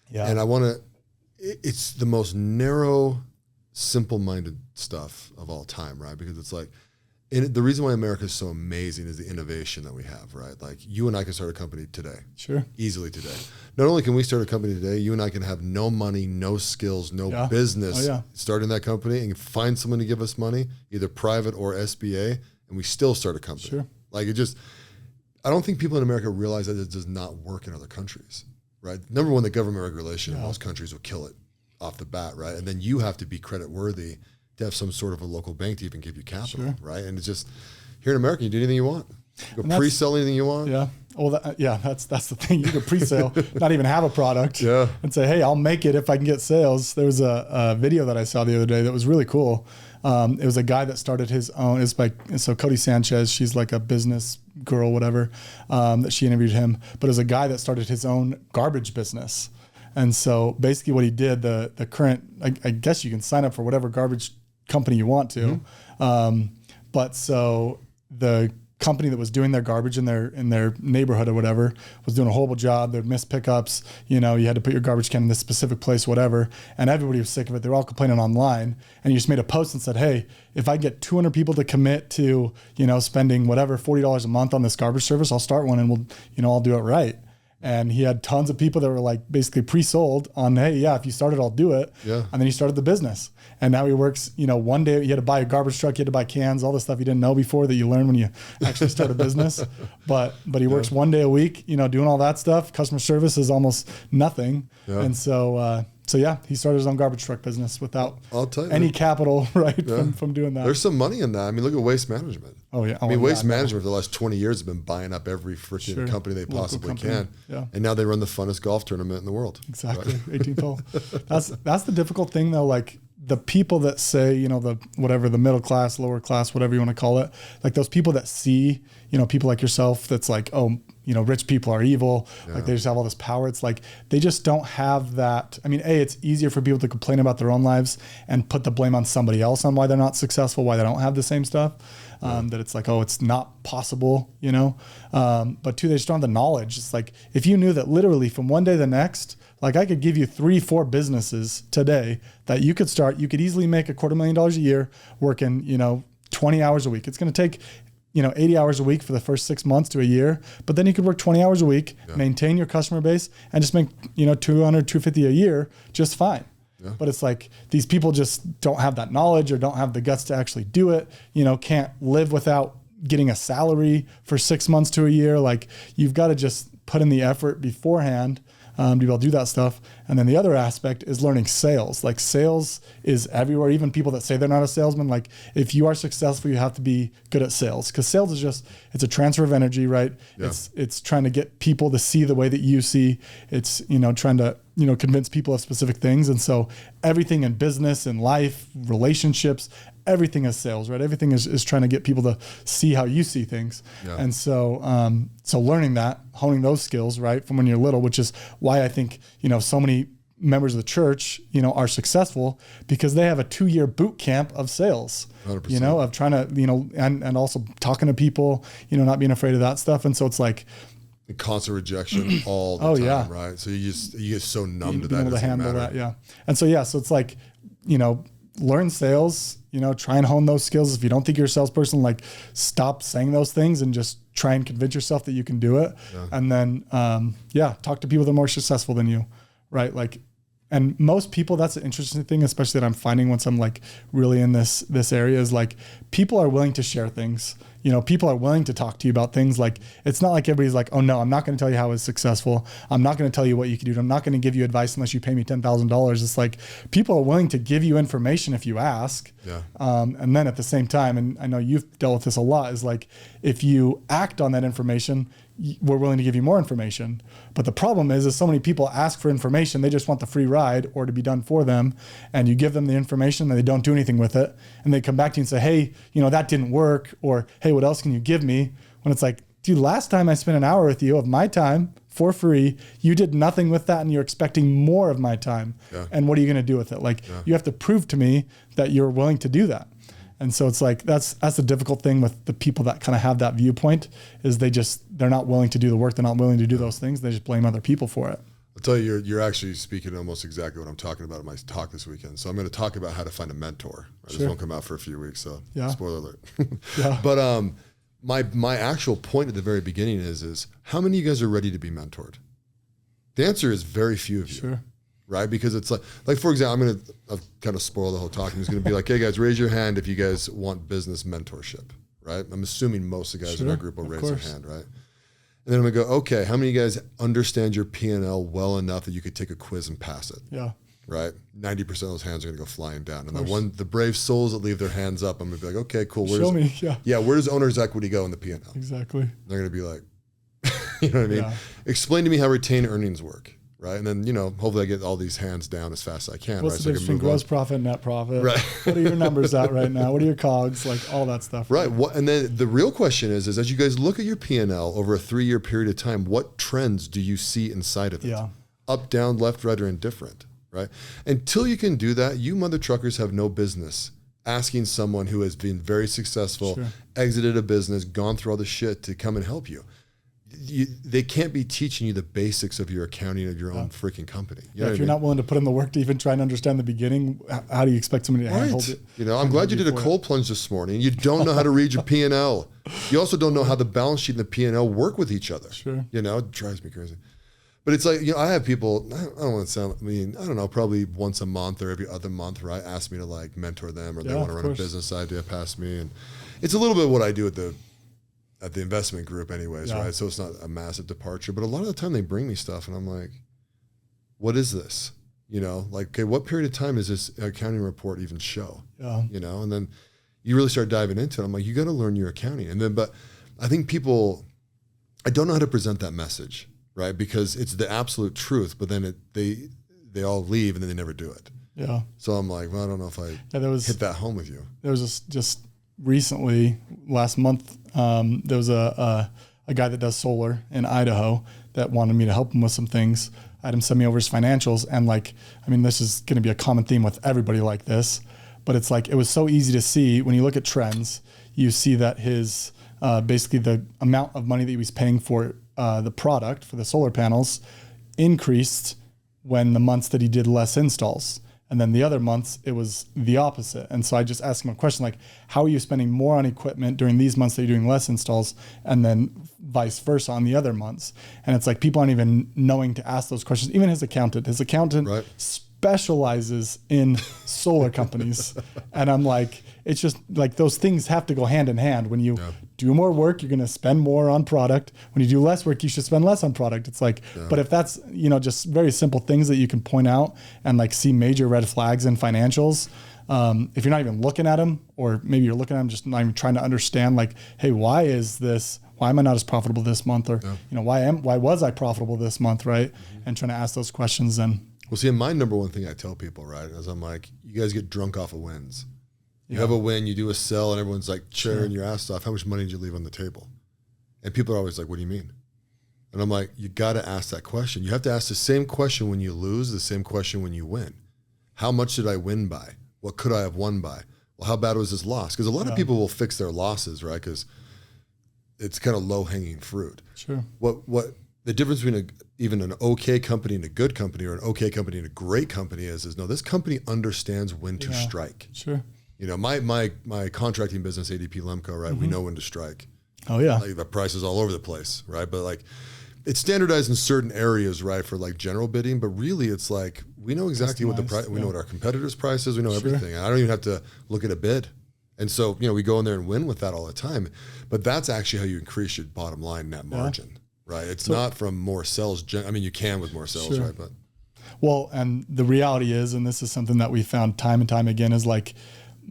Yeah. And it's the most narrow, simple-minded stuff of all time, right? Because it's like, and the reason why America is so amazing is the innovation that we have, right? Like you and I can start a company today. Sure. Easily today. Not only can we start a company today, you and I can have no money, no skills, no business starting that company and find someone to give us money, either private or SBA, and we still start a company. Sure. Like I don't think people in America realize that it does not work in other countries, right? Number one, the government regulation in most countries will kill it off the bat, right? And then you have to be credit worthy to have some sort of a local bank to even give you capital, right? And it's just here in America, you do anything you want. You go pre-sell anything you want. Yeah. Well, that's the thing. You can pre-sale, not even have a product, and say, hey, I'll make it if I can get sales. There was a video that I saw the other day that was really cool. It was a guy that started his own. So Cody Sanchez, she's like a business girl, whatever. That she interviewed him, but it was a guy that started his own garbage business. And so basically, what he did, the current, I guess you can sign up for whatever garbage company you want to, but so the company that was doing their garbage in their neighborhood or whatever was doing a horrible job. They'd miss pickups. You had to put your garbage can in this specific place, whatever. And everybody was sick of it. They were all complaining online. And you just made a post and said, hey, if I get 200 people to commit to, spending whatever, $40 a month on this garbage service, I'll start one and we'll, I'll do it right. And he had tons of people that were like basically pre-sold on, hey, if you start it, I'll do it. Yeah. And then he started the business. And now he works, one day he had to buy a garbage truck, he had to buy cans, all the stuff you didn't know before that you learn when you actually start a business. But he works one day a week, doing all that stuff. Customer service is almost nothing. Yeah. And so he started his own garbage truck business without any capital, right, from doing that. There's some money in that. I mean, look at waste management. Oh, yeah. Waste management for the last 20 years has been buying up every freaking company they possibly can. Yeah. And now they run the funnest golf tournament in the world. Exactly. Right? 18th hole. That's the difficult thing, though. Like the people that say, the middle class, lower class, whatever you want to call it, like those people that see, people like yourself that's like, oh, rich people are evil. Like they just have all this power. It's like, they just don't have that. I mean, it's easier for people to complain about their own lives and put the blame on somebody else on why they're not successful, why they don't have the same stuff. That it's like, oh, it's not possible, but two, they just don't have the knowledge. It's like, if you knew that literally from one day to the next, like I could give you 3-4 businesses today that you could start, you could easily make $250,000 a year working, 20 hours a week. It's going to take, 80 hours a week for the first 6 months to a year, but then you could work 20 hours a week, maintain your customer base and just make, 250 a year, just fine. Yeah. But it's like these people just don't have that knowledge or don't have the guts to actually do it, can't live without getting a salary for 6 months to a year. Like you've got to just put in the effort beforehand to be able to do that stuff. And then the other aspect is learning sales. Like sales is everywhere. Even people that say they're not a salesman, like if you are successful, you have to be good at sales, because sales is just, it's a transfer of energy, right? Yeah. It's trying to get people to see the way that you see. It's, trying to, convince people of specific things. And so everything in business and life, relationships, everything is sales, right? Everything is trying to get people to see how you see things. Yeah. And so, so learning that, honing those skills, right, from when you're little, which is why I think, so many members of the church, are successful, because they have a 2-year boot camp of sales, 100%. Of trying to, and also talking to people, not being afraid of that stuff. And so it's like, constant rejection all the time, right? So you get so numb to that. Being able to handle that, yeah. And so, so it's like, learn sales, try and hone those skills. If you don't think you're a salesperson, like stop saying those things and just try and convince yourself that you can do it. Yeah. And then, talk to people that are more successful than you, right? Like, and most people, that's an interesting thing, especially that I'm finding once I'm like really in this area, is like people are willing to share things. People are willing to talk to you about things. Like, it's not like everybody's like, oh no, I'm not going to tell you how I was successful. I'm not going to tell you what you can do. I'm not going to give you advice unless you pay me $10,000. It's like, people are willing to give you information if you ask. Yeah. And then at the same time, and I know you've dealt with this a lot, is like, if you act on that information, we're willing to give you more information. But the problem is so many people ask for information. They just want the free ride or to be done for them. And you give them the information and they don't do anything with it. And they come back to you and say, hey, that didn't work. Or, hey, what else can you give me? When it's like, dude, last time I spent an hour with you of my time for free, you did nothing with that and you're expecting more of my time. Yeah. And what are you going to do with it? Like, you have to prove to me that you're willing to do that. And so it's like, that's the difficult thing with the people that kind of have that viewpoint, is they're not willing to do the work. They're not willing to do those things. They just blame other people for it. I'll tell you, you're actually speaking almost exactly what I'm talking about in my talk this weekend. So I'm going to talk about how to find a mentor. Right? Sure. This won't come out for a few weeks, so spoiler alert. Yeah. But my actual point at the very beginning is how many of you guys are ready to be mentored? The answer is very few of you. Sure. Right? Because it's like for example, I'll kind of spoil the whole talk. I'm just going to be like, hey guys, raise your hand if you guys want business mentorship, right? I'm assuming most of the guys in our group will raise their hand, right? And then I'm going to go, okay, how many of you guys understand your P&L well enough that you could take a quiz and pass it? Yeah. Right? 90% of those hands are going to go flying down. And the brave souls that leave their hands up, I'm going to be like, okay, cool. Show me. Yeah. Where does owner's equity go in the P&L? Exactly. They're going to be like, you know what I mean? Yeah. Explain to me how retained earnings work. Right. And then, hopefully I get all these hands down as fast as I can. What's right? the difference between gross profit and net profit? Right. What are your numbers at right now? What are your COGS? Like all that stuff. Right. And then the real question is as you guys look at your P&L over a 3-year period of time, what trends do you see inside of it? Yeah. Up, down, left, right, or indifferent. Right. Until you can do that, you mother truckers have no business asking someone who has been very successful, exited a business, gone through all the shit to come and help you. They can't be teaching you the basics of your accounting of your own freaking company. If you're not willing to put in the work to even try and understand the beginning, how do you expect somebody to handle it? I'm glad you did a cold plunge this morning. You don't know how to read your P&L. You also don't know how the balance sheet and the P&L work with each other. Sure. It drives me crazy. But it's like, I have people, I don't want to sound, I don't know, probably once a month or every other month, right? Ask me to like mentor them or they want to run a business idea past me. And it's a little bit what I do at the investment group anyways, right? So it's not a massive departure, but a lot of the time they bring me stuff and I'm like, what is this? Okay, what period of time is this accounting report even show? Yeah. And then you really start diving into it. I'm like, you got to learn your accounting. But I think I don't know how to present that message, right? Because it's the absolute truth, but then they all leave and then they never do it. Yeah. So I'm like, well, I don't know if I hit that home with you. There was just recently, last month, there was a a guy that does solar in Idaho that wanted me to help him with some things. I had him send me over his financials, and like, I mean, this is going to be a common theme with everybody like this, but it's like, it was so easy to see when you look at trends, you see that his, basically the amount of money that he was paying for the product for the solar panels increased when the months that he did less installs. And then the other months, it was the opposite. And so I just asked him a question like, how are you spending more on equipment during these months that you're doing less installs, and then vice versa on the other months? And it's like, people aren't even knowing to ask those questions. Even his accountant right. specializes in solar companies. And I'm like, it's just like, those things have to go hand in hand. When you do more work, you're going to spend more on product. When you do less work, you should spend less on product. It's like, but if that's, just very simple things that you can point out and like see major red flags in financials, if you're not even looking at them, or maybe you're looking at them, just not even trying to understand like, hey, why am I not as profitable this month? Or, why was I profitable this month? Right. Mm-hmm. And trying to ask those questions then. Well, see, my number one thing I tell people, right, is I'm like, you guys get drunk off of wins. You have a win, you do a sell, and everyone's like cheering your ass off. How much money did you leave on the table? And people are always like, what do you mean? And I'm like, you got to ask that question. You have to ask the same question when you lose, the same question when you win. How much did I win by? What could I have won by? Well, how bad was this loss? Because a lot of people will fix their losses, right? Because it's kind of low-hanging fruit. Sure. What the difference between even an okay company and a good company, or an okay company and a great company is no, this company understands when to strike. Sure. My contracting business, ADP Lemco, right? We know when to strike. Oh yeah. Like the prices all over the place, right? But like, it's standardized in certain areas, right? For like general bidding, but really it's like, we know exactly what the price, we know what our competitors' price is, we know everything. And I don't even have to look at a bid. And so, we go in there and win with that all the time. But that's actually how you increase your bottom line net margin, right? It's not from more sales. You can with more sales, right? But well, and the reality is, and this is something that we found time and time again, is like,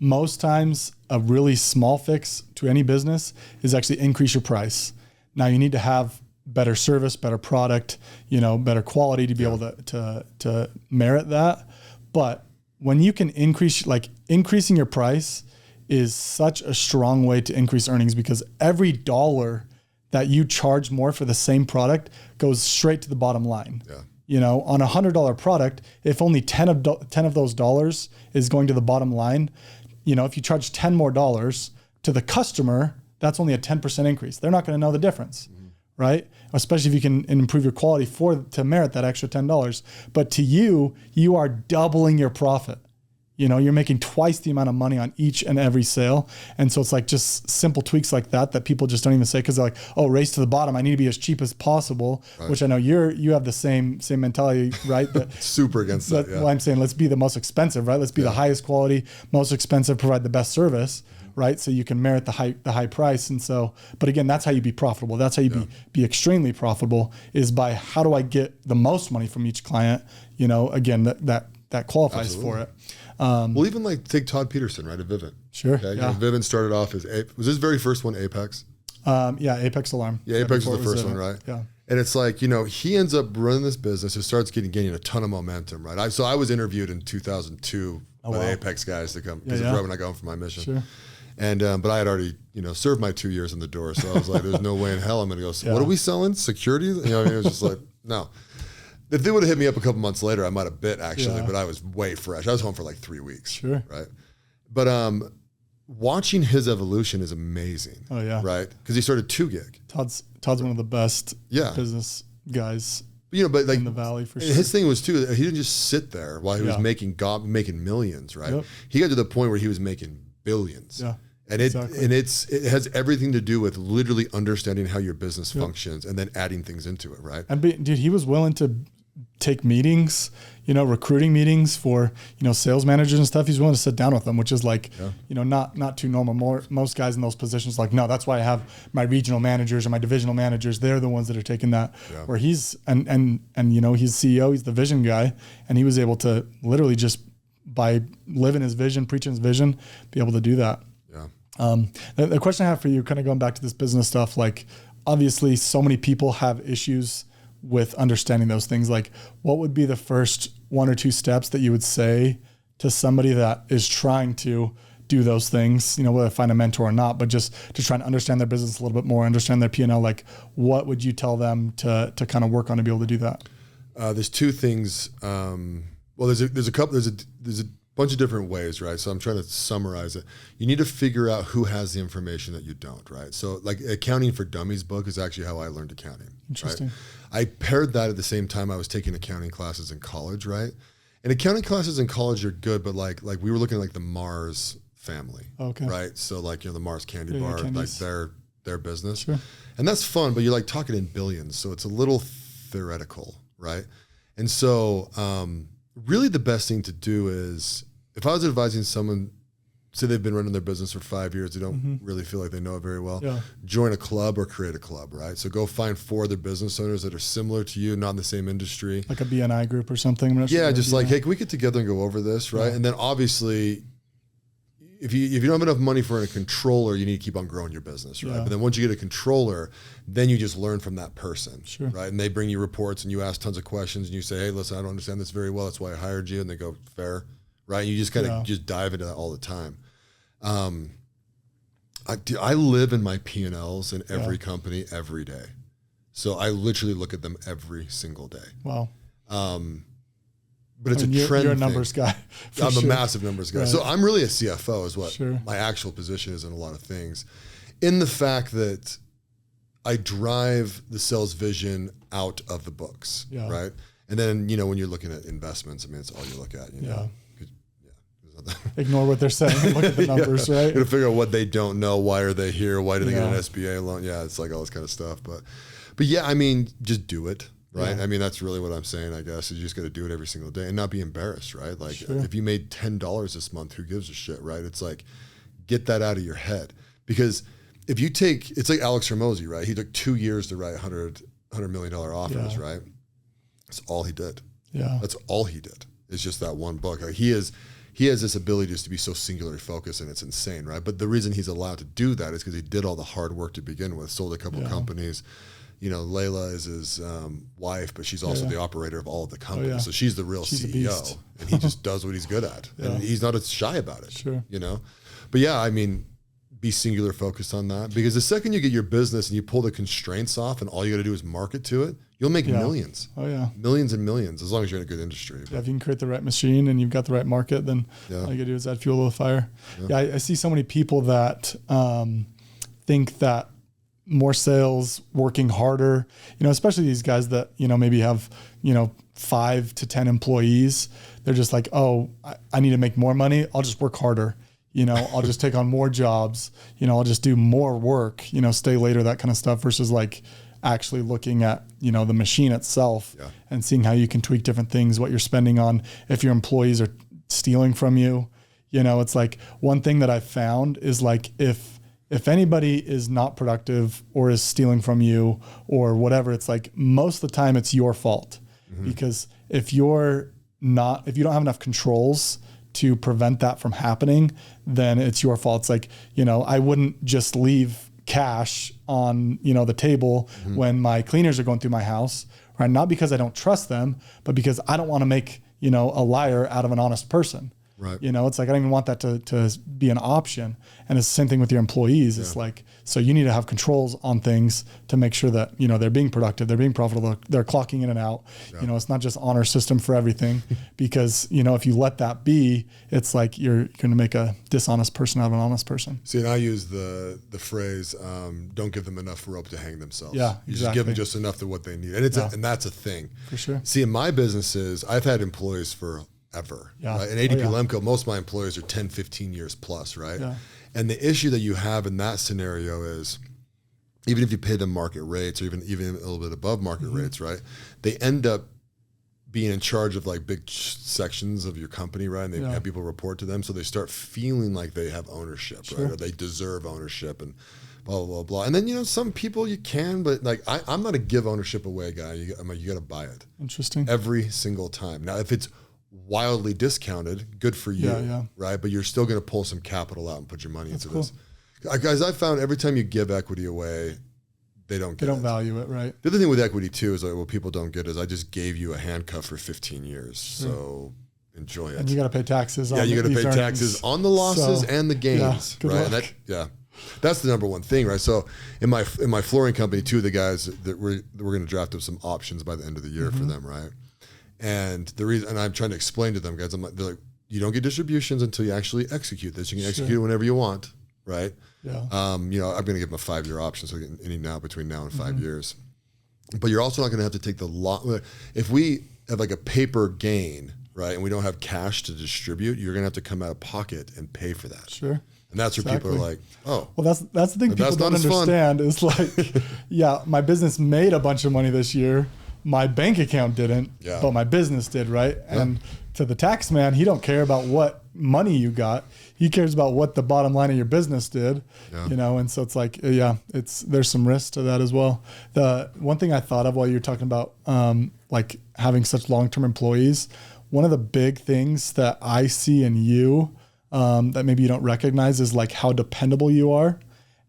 most times a really small fix to any business is actually increase your price. Now you need to have better service, better product, better quality to be able to merit that. But when you can increasing your price is such a strong way to increase earnings, because every dollar that you charge more for the same product goes straight to the bottom line. Yeah. On $100 product, if only 10 of those dollars is going to the bottom line, if you charge $10 more to the customer, that's only a 10% increase. They're not going to know the difference, right? Especially if you can improve your quality to merit that extra $10. But to you are doubling your profit. You're making twice the amount of money on each and every sale. And so it's like just simple tweaks like that people just don't even say, because they're like, oh, race to the bottom. I need to be as cheap as possible, right. Which I know you have the same mentality, right? That, super against that. Well, I'm saying let's be the most expensive, right? Let's be the highest quality, most expensive, provide the best service, right? So you can merit the high price. And so, but again, that's how you be profitable. That's how you be extremely profitable, is by how do I get the most money from each client? Again, that qualifies Absolutely. For it. Well, even like take Todd Peterson, right, at Vivint. Sure. Okay? Vivint started off as, was his very first one Apex? Apex Alarm. Yeah, Apex was the first one, right? Yeah. And it's like, he ends up running this business. It starts getting a ton of momentum, right? So I was interviewed in 2002 by the Apex guys to come, because it's right when I got home from my mission. Sure. And but I had already, served my 2 years in the door. So I was like, there's no way in hell I'm going to go, what are we selling? Security? It was just like, no. If they would have hit me up a couple months later, I might have bit actually, but I was way fresh. I was home for like 3 weeks. Sure. Right. But watching his evolution is amazing. Oh yeah. Right. Because he started 2GIG. Todd's one of the best business guys. But like in the valley for sure. His thing was too, he didn't just sit there while he was making millions, right? Yep. He got to the point where he was making billions. Yeah. And it has everything to do with literally understanding how your business functions and then adding things into it, right? And dude, he was willing to take meetings, recruiting meetings for, sales managers and stuff. He's willing to sit down with them, which is like, not too normal. Most guys in those positions, like, no, that's why I have my regional managers or my divisional managers. They're the ones that are taking that. Yeah. Where he's and he's CEO, he's the vision guy, and he was able to literally just by living his vision, preaching his vision, be able to do that. Yeah. The question I have for you, kind of going back to this business stuff, like obviously so many people have issues with understanding those things. Like, what would be the first 1 or 2 steps that you would say to somebody that is trying to do those things, whether I find a mentor or not, but just to try and understand their business a little bit more, understand their P&L, like what would you tell them to kind of work on to be able to do that? There's two things. There's a bunch of different ways, right? So I'm trying to summarize it. You need to figure out who has the information that you don't, right? So like Accounting for Dummies book is actually how I learned accounting. Interesting. Right? I paired that at the same time I was taking accounting classes in college, right? And accounting classes in college are good, but like we were looking at like the Mars family, okay, right? So like, the Mars candy bar, like their business. Sure. And that's fun, but you're like talking in billions. So it's a little theoretical, right? And so really the best thing to do is, if I was advising someone, say they've been running their business for 5 years, they don't really feel like they know it very well, join a club or create a club, right? So go find 4 other business owners that are similar to you, not in the same industry. Like a BNI group or something? Yeah, just like, hey, can we get together and go over this, right? Yeah. And then obviously, if you don't have enough money for a controller, you need to keep on growing your business, right? Yeah. But then once you get a controller, then you just learn from that person, right? And they bring you reports and you ask tons of questions and you say, hey, listen, I don't understand this very well. That's why I hired you. And they go, fair. Right, you just kind of just dive into that all the time. I live in my P&Ls in every company every day, so I literally look at them every single day. Wow. But it's a trend. You're a numbers guy. I'm a massive numbers guy, so I'm really a CFO, is what Sure. my actual position is in a lot of things. In the fact that I drive the sales vision out of the books, right? And then when you're looking at investments, I mean, it's all you look at. Ignore what they're saying and look at the numbers, right? You gotta figure out what they don't know. Why are they here? Why do they get an SBA loan? Yeah, it's like all this kind of stuff. But yeah, I mean, just do it, right? Yeah. I mean, that's really what I'm saying, I guess, is you just got to do it every single day and not be embarrassed, right? Like if you made $10 this month, who gives a shit, right? It's like, get that out of your head. Because if you take, it's like Alex Hormozy, right? He took 2 years to write $100 million offers, right? That's all he did. Yeah. That's all he did. It's just that one book. Like he has this ability just to be so singularly focused, and it's insane, right? But the reason he's allowed to do that is because he did all the hard work to begin with, sold a couple companies. Layla is his wife, but she's also the operator of all of the companies. So she's the real CEO, and he just does what he's good at. And he's not shy about it, But yeah, I mean, be singular focused on that, because the second you get your business and you pull the constraints off and all you got to do is market to it, you'll make millions. Oh yeah. Millions and millions, as long as you're in a good industry. Yeah, if you can create the right machine and you've got the right market, then all you gotta do is add fuel to the fire. Yeah, I see so many people that think that more sales, working harder, especially these guys that, maybe have, 5 to 10 employees. They're just like, oh, I need to make more money. I'll just work harder. I'll just take on more jobs, I'll just do more work, stay later, that kind of stuff, versus like actually looking at, the machine itself and seeing how you can tweak different things, what you're spending on. If your employees are stealing from you, it's like one thing that I've found is like, if anybody is not productive or is stealing from you or whatever, it's like most of the time it's your fault, because if you don't have enough controls to prevent that from happening, then it's your fault. It's like, I wouldn't just leave cash on, the table when my cleaners are going through my house, right? Not because I don't trust them, but because I don't want to make, a liar out of an honest person. Right. It's like, I don't even want that to be an option. And it's the same thing with your employees. It's like, so you need to have controls on things to make sure that, they're being productive, they're being profitable, they're clocking in and out. It's not just honor system for everything, because, if you let that be, it's like you're going to make a dishonest person out of an honest person. See, and I use the phrase, don't give them enough rope to hang themselves. Yeah, you just give them just enough to what they need. And and that's a thing. For sure. See, in my businesses, I've had employees for ever. Right? And ADP Lemco, most of my employees are 10, 15 years plus, right? Yeah. And the issue that you have in that scenario is, even if you pay them market rates or even a little bit above market rates, right? They end up being in charge of like big sections of your company, right? And they have people report to them. So they start feeling like they have ownership, right? Or they deserve ownership and blah, blah, blah, blah. And then, some people you can, but like, I'm not a give ownership away guy. You got to buy it. Interesting. Every single time. Now, if it's wildly discounted, good for you, right? But you're still going to pull some capital out and put your money into this. Guys, I've found every time you give equity away, they don't value it, right? The other thing with equity too is like what people don't get is I just gave you a handcuff for 15 years. So enjoy it. And you got to pay taxes. Yeah, you got to pay taxes on the losses and the gains, right? And that's the number one thing, right? So in my flooring company, two of the guys that we're going to draft up some options by the end of the year for them, right? And the reason, and I'm trying to explain to them guys, they're like, you don't get distributions until you actually execute this. You can execute it whenever you want, right? Yeah. I'm going to give them a 5-year option, so any now between now and 5 years. But you're also not going to have to take the lot. If we have like a paper gain, right, and we don't have cash to distribute, you're going to have to come out of pocket and pay for that. Sure. And that's where people are like, oh. Well, that's the thing people don't understand is like, yeah, my business made a bunch of money this year. My bank account didn't, but my business did, right? Yeah. And to the tax man, he don't care about what money you got. He cares about what the bottom line of your business did, you know? And so it's like, there's some risk to that as well. The one thing I thought of while you were talking about like having such long-term employees, one of the big things that I see in you that maybe you don't recognize is like how dependable you are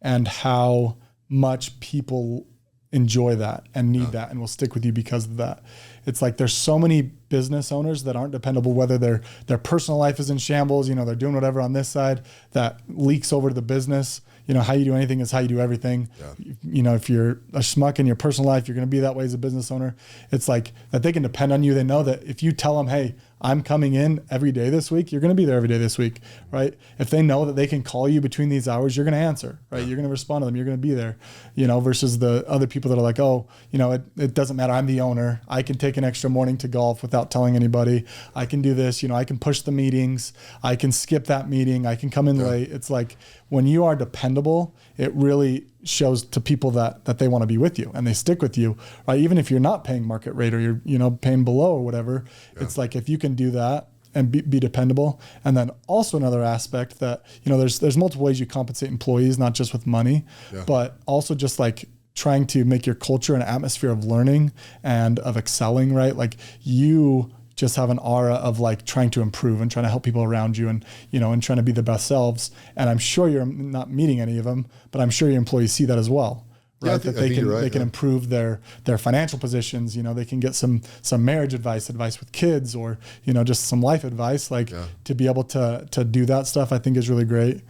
and how much people enjoy that and need that and will stick with you because of that. It's like there's so many business owners that aren't dependable, whether their personal life is in shambles, you know, they're doing whatever on this side that leaks over to the business. You know, how you do anything is how you do everything. Yeah. You know, if you're a schmuck in your personal life, you're going to be that way as a business owner. It's like that they can depend on you. They know that if you tell them, hey, I'm coming in every day this week, you're going to be there every day this week, right? If they know that they can call you between these hours, you're going to answer, right? Yeah. You're going to respond to them. You're going to be there, you know, versus the other people that are like, oh, you know, it doesn't matter. I'm the owner. I can take an extra morning to golf without telling anybody. I can do this, you know, I can push the meetings. I can skip that meeting. I can come in late. It's like when you are dependable, it really shows to people that they want to be with you and they stick with you, right? Even if you're not paying market rate or you're, you know, paying below or whatever, it's like if you can do that and be dependable. And then also another aspect that, you know, there's multiple ways you compensate employees, not just with money, but also just like trying to make your culture an atmosphere of learning and of excelling, right? Like you just have an aura of like trying to improve and trying to help people around you and, you know, and trying to be the best selves. And I'm sure you're not meeting any of them, but I'm sure your employees see that as well, right? That they can improve their financial positions. You know, they can get some marriage advice with kids, or, you know, just some life advice, like to be able to do that stuff, I think is really great.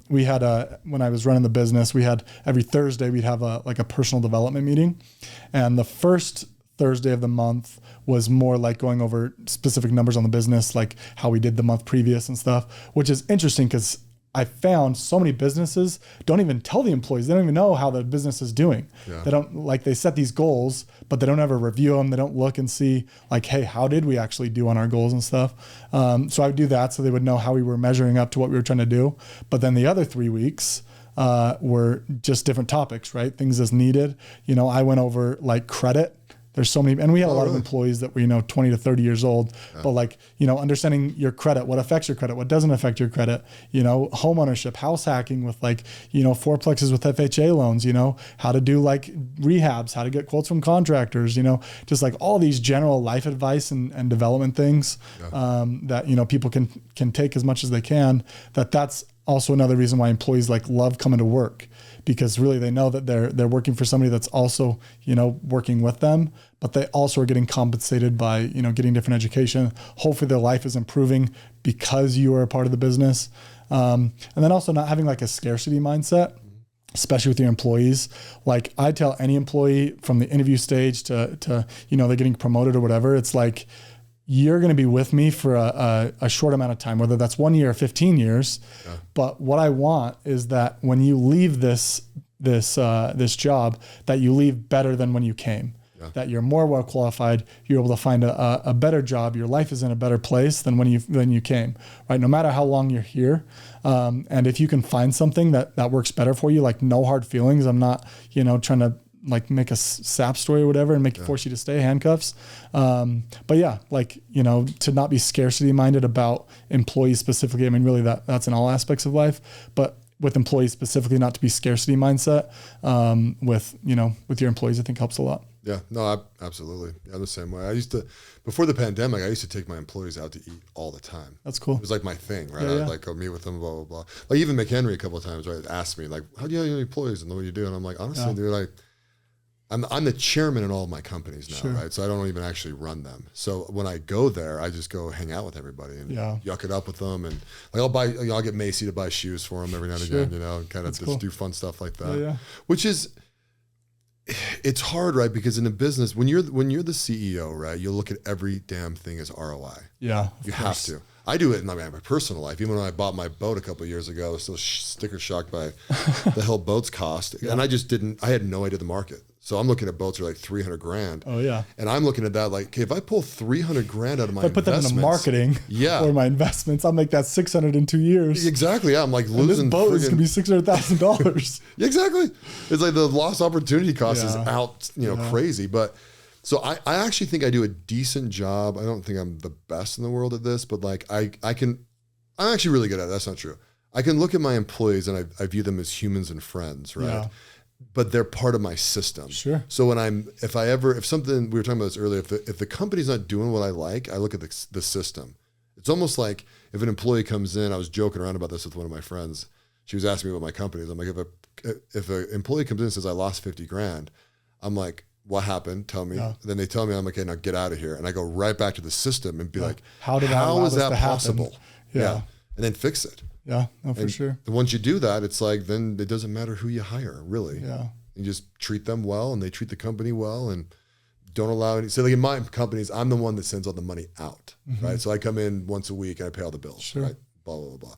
We had when I was running the business, we had every Thursday, we'd have a personal development meeting. And the first Thursday of the month was more like going over specific numbers on the business, like how we did the month previous and stuff, which is interesting because I found so many businesses don't even tell the employees. They don't even know how the business is doing. Yeah. They don't, like, they set these goals, but they don't ever review them. They don't look and see like, hey, how did we actually do on our goals and stuff? So I would do that so they would know how we were measuring up to what we were trying to do. But then the other 3 weeks were just different topics, right? Things as needed. You know, I went over like credit. There's so many, and we had a lot of employees that were, you know, 20 to 30 years old, but like, you know, understanding your credit, what affects your credit, what doesn't affect your credit, you know, home ownership, house hacking with like, you know, fourplexes with FHA loans, you know, how to do like rehabs, how to get quotes from contractors, you know, just like all these general life advice and development things that, you know, people can take as much as they can. That's also another reason why employees like love coming to work, because really they know that they're working for somebody that's also, you know, working with them, but they also are getting compensated by, you know, getting different education. Hopefully their life is improving because you are a part of the business. And then also not having like a scarcity mindset, especially with your employees. Like I tell any employee from the interview stage to, you know, they're getting promoted or whatever, it's like, you're going to be with me for a short amount of time, whether that's 1 year or 15 years. Yeah. But what I want is that when you leave this job, that you leave better than when you came, that you're more well qualified. You're able to find a better job. Your life is in a better place than when you came, right? No matter how long you're here. And if you can find something that works better for you, like no hard feelings, I'm not, you know, trying to like make a sap story or whatever and force you to stay handcuffs. But yeah, like, you know, to not be scarcity minded about employees specifically. I mean, really that's in all aspects of life, but with employees specifically, not to be scarcity mindset, with your employees, I think helps a lot. Yeah, no, absolutely. Yeah, I'm the same way. Before the pandemic, I used to take my employees out to eat all the time. That's cool. It was like my thing, right? I'd like go meet with them, blah, blah, blah. Like even McHenry a couple of times, right? Asked me like, how do you have your employees and what do you do? And I'm like, honestly, they're like, I'm the chairman in all of my companies now, Sure. right? So I don't even actually run them. So when I go there, I just go hang out with everybody and yuck it up with them. And like I'll get Macy to buy shoes for them every now and again, and kind of just do fun stuff like that. Which is, it's hard, right? Because in a business, when you're the CEO, right, you'll look at every damn thing as ROI. Yeah, you have to. I do it in my personal life. Even when I bought my boat a couple of years ago, I was still sticker shocked by the hell boats cost. And I had no idea the market. So I'm looking at boats that are like $300,000. Oh yeah. And I'm looking at that like, okay, if I pull $300,000 out of my if I put that into marketing or my investments, I'll make that 600 in 2 years. Exactly. Yeah. I'm like losing. And this boat is going to be $600,000. Exactly. It's like the lost opportunity cost is out, crazy. But so I actually think I do a decent job. I don't think I'm the best in the world at this, but like I'm actually really good at it. That's not true. I can look at my employees and I view them as humans and friends, right? Yeah. But they're part of my system. Sure. So when if something, we were talking about this earlier, if the company's not doing what I like, I look at the system. It's almost like if an employee comes in, I was joking around about this with one of my friends. She was asking me about my companies. I'm like, if an employee comes in and says, I lost $50,000, I'm like, what happened? Tell me. Yeah. Then they tell me, I'm like, okay, now get out of here. And I go right back to the system and be like, how is that possible? Yeah. And then fix it. Yeah, no, for sure. Once you do that, it's like, then it doesn't matter who you hire, really. Yeah. You just treat them well and they treat the company well and don't allow any. So like in my companies, I'm the one that sends all the money out, right? So I come in once a week and I pay all the bills, right? Blah, blah, blah, blah.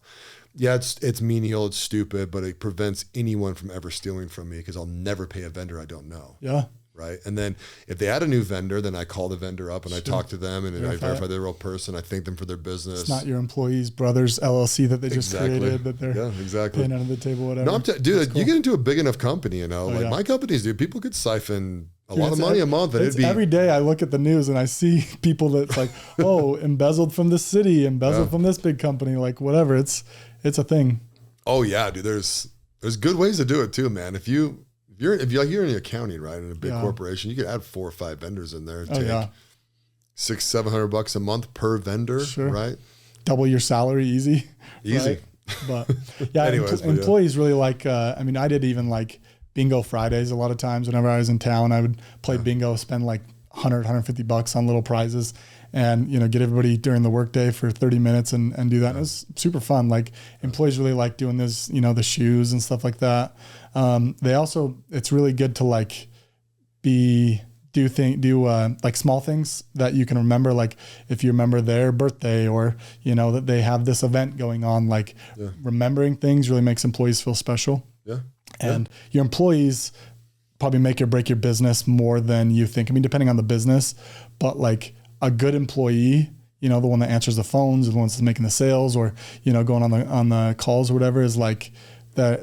Yeah, it's menial, it's stupid, but it prevents anyone from ever stealing from me because I'll never pay a vendor I don't know. Yeah. Right. And then if they add a new vendor, then I call the vendor up and I talk to them and I verify they're a real person. I thank them for their business. It's not your employees' brothers LLC that they just created that they're paying under the table, whatever. No, dude, you get into a big enough company, my companies, dude, people could siphon a lot of money a month. And every day I look at the news and I see people that's like, oh, embezzled from the city, embezzled from this big company, like whatever. It's a thing. Oh yeah, dude. There's good ways to do it too, man. If you're in accounting, right, in a big corporation, you could add 4 or 5 vendors in there and take $600-700 a month per vendor, right? Double your salary, easy. Right? But yeah, employees really like. I mean, I did even like bingo Fridays a lot of times. Whenever I was in town, I would play bingo, spend like $100-150 on little prizes, and get everybody during the workday for 30 minutes and do that. And it was super fun. Like employees really like doing this, the shoes and stuff like that. They also, it's really good to like do like small things that you can remember. Like if you remember their birthday or, that they have this event going on, like remembering things really makes employees feel special. Yeah. And your employees probably make or break your business more than you think. I mean, depending on the business, but like a good employee, the one that answers the phones, the one that's making the sales or, going on the calls or whatever, is like that.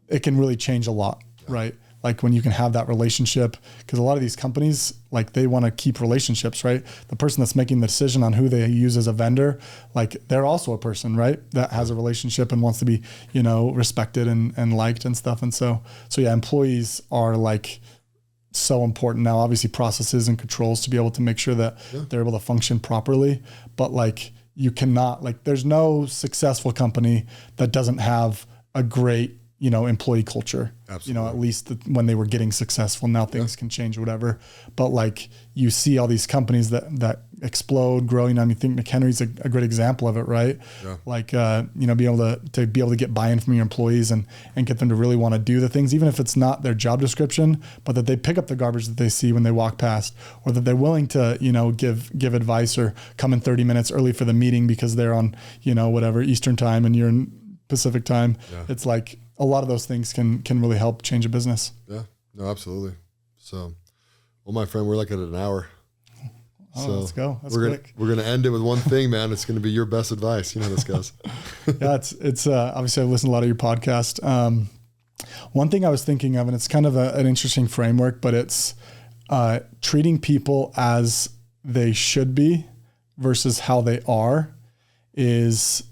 It can really change a lot, right? Like when you can have that relationship, because a lot of these companies, like they want to keep relationships, right? The person that's making the decision on who they use as a vendor, like they're also a person, right? That has a relationship and wants to be, respected and liked and stuff. And so yeah, employees are like so important now, obviously processes and controls to be able to make sure that they're able to function properly. But like you cannot, like there's no successful company that doesn't have a great employee culture. Absolutely. At least when they were getting successful. Now things can change, whatever. But like you see all these companies that explode, growing. I mean, I think McHenry's a great example of it, right? Yeah. Like be able to get buy-in from your employees and get them to really want to do the things, even if it's not their job description, but that they pick up the garbage that they see when they walk past, or that they're willing to give advice or come in 30 minutes early for the meeting because they're on whatever Eastern time and you're in Pacific time. Yeah. It's like a lot of those things can really help change a business. Yeah, no, absolutely. So, well, my friend, we're like at an hour. Oh, so let's go. That's quick. We're gonna end it with one thing, man. It's gonna be your best advice. You know this, guys. Yeah, it's obviously I've listened to a lot of your podcast. One thing I was thinking of, and it's kind of an interesting framework, but it's treating people as they should be versus how they are. Is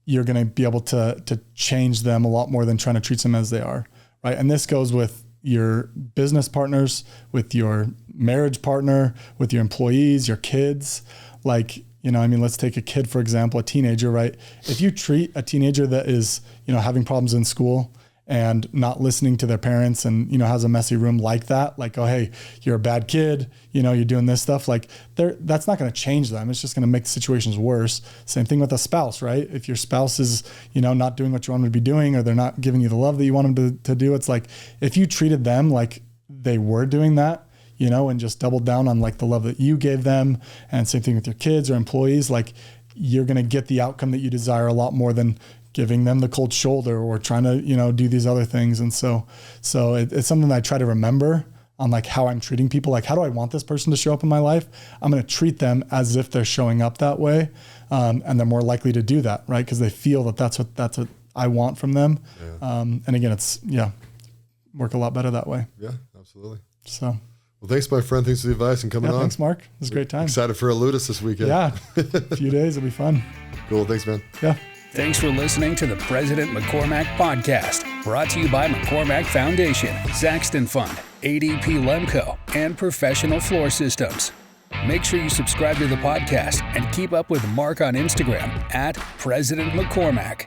you're going to be able to change them a lot more than trying to treat them as they are, right? And this goes with your business partners, with your marriage partner, with your employees, your kids. Like, let's take a kid, for example, a teenager, right? If you treat a teenager that is, having problems in school and not listening to their parents and, has a messy room like that, like, oh, hey, you're a bad kid, you're doing this stuff, like that's not going to change them. It's just going to make the situations worse. Same thing with a spouse, right? If your spouse is, not doing what you want them to be doing, or they're not giving you the love that you want them to do, it's like, if you treated them like they were doing that, and just doubled down on like the love that you gave them, and same thing with your kids or employees, like you're going to get the outcome that you desire a lot more than giving them the cold shoulder or trying to, do these other things. And so it's something that I try to remember on like how I'm treating people. Like, how do I want this person to show up in my life? I'm going to treat them as if they're showing up that way. And they're more likely to do that, right? Because they feel that that's what I want from them. Yeah. And again, work a lot better that way. Yeah, absolutely. So, well, thanks, my friend. Thanks for the advice and coming on. Thanks, Mark. It was a great time. Excited for Ludus this weekend. Yeah, a few days. It'll be fun. Cool. Thanks, man. Yeah. Thanks for listening to the President McCormack Podcast, brought to you by McCormack Foundation, Saxton Fund, ADP Lemco, and Professional Floor Systems. Make sure you subscribe to the podcast and keep up with Mark on Instagram @President McCormack.